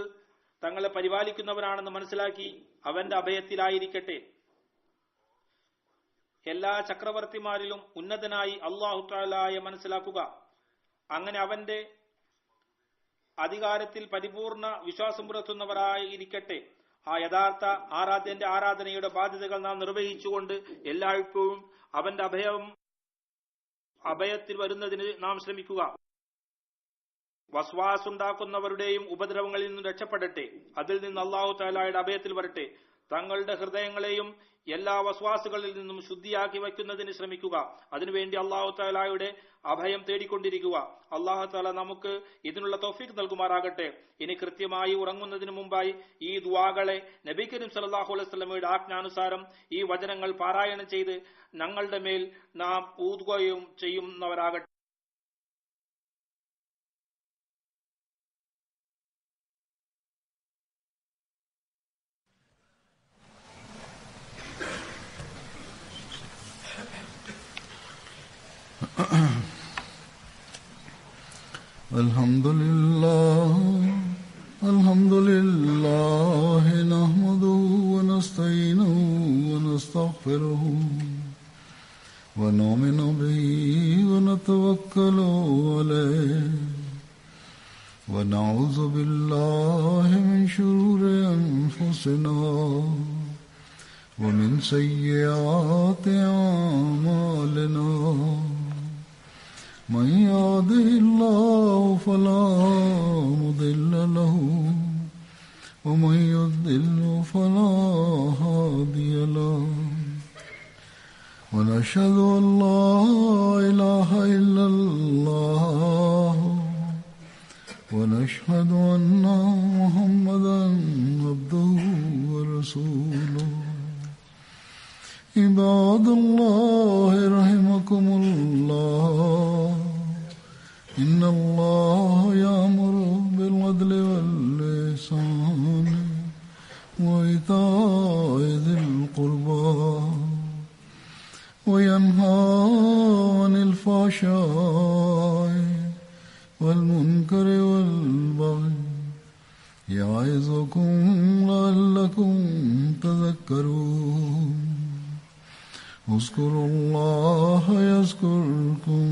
തങ്ങളെ പരിപാലിക്കുന്നവരാണെന്ന് മനസ്സിലാക്കി അവന്റെ അഭയത്തിലായിരിക്കട്ടെ. എല്ലാ ചക്രവർത്തിമാരിലും ഉന്നതനായി അല്ലാഹു തആലയെ മനസ്സിലാക്കുക. അങ്ങനെ അവന്റെ അധികാരത്തിൽ പരിപൂർണ വിശ്വാസം പുലർത്തുന്നവരായിരിക്കട്ടെ. ആ യഥാർത്ഥ ആരാധ്യന്റെ ആരാധനയുടെ ബാധ്യതകൾ നാം നിർവഹിച്ചുകൊണ്ട് എല്ലായ്പ്പോഴും അവന്റെ അഭയത്തിൽ വരുന്നതിന് നാം ശ്രമിക്കുക. വസ്വാസുണ്ടാക്കുന്നവരുടെയും ഉപദ്രവങ്ങളിൽ നിന്നും രക്ഷപ്പെടട്ടെ. അതിൽ നിന്ന് അല്ലാഹു തആലയുടെ അഭയത്തിൽ വരട്ടെ. തങ്ങളുടെ ഹൃദയങ്ങളെയും എല്ലാ വസ്വാസുകളിൽ നിന്നും ശുദ്ധിയാക്കി വയ്ക്കുന്നതിന് ശ്രമിക്കുക. അതിനുവേണ്ടി അല്ലാഹു തആലയുടെ അഭയം തേടിക്കൊണ്ടിരിക്കുക. അല്ലാഹു തആല നമുക്ക് ഇതിനുള്ള തൗഫീഖ് നൽകുമാറാകട്ടെ. ഇനി കൃത്യമായി ഉറങ്ങുന്നതിന് മുമ്പായി ഈ ദുആകളെ നബി കരീം സല്ലല്ലാഹു അലൈഹി വസല്ലമയുടെ ആജ്ഞാനുസാരം ഈ വചനങ്ങൾ പാരായണം ചെയ്ത് ഞങ്ങളുടെ മേൽ നാം ഊതുകയും ചെയ്യുന്നവരാകട്ടെ. الحمد لله نحمده ونستعينه ونستغفره ونؤمن به ونتوكل عليه ونعوذ بالله من شرور أنفسنا ومن سيئات أعمالنا. من يهده الله فلا مضل له ومن يضلل فلا هادي له. ونشهد أن لا إله إلا الله ونشهد أن محمدا عبده ورسوله. عباد الله رحمكم الله إن الله يأمر بالعدل والإحسان وإيتاء ذي القربى وينهى عن الفحشاء والمنكر والبغي يعظكم لعلكم تذكرون. اذكروا الله يذكركم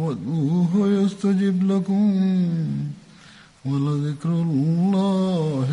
وادعوه يستجب لكم ولذكر الله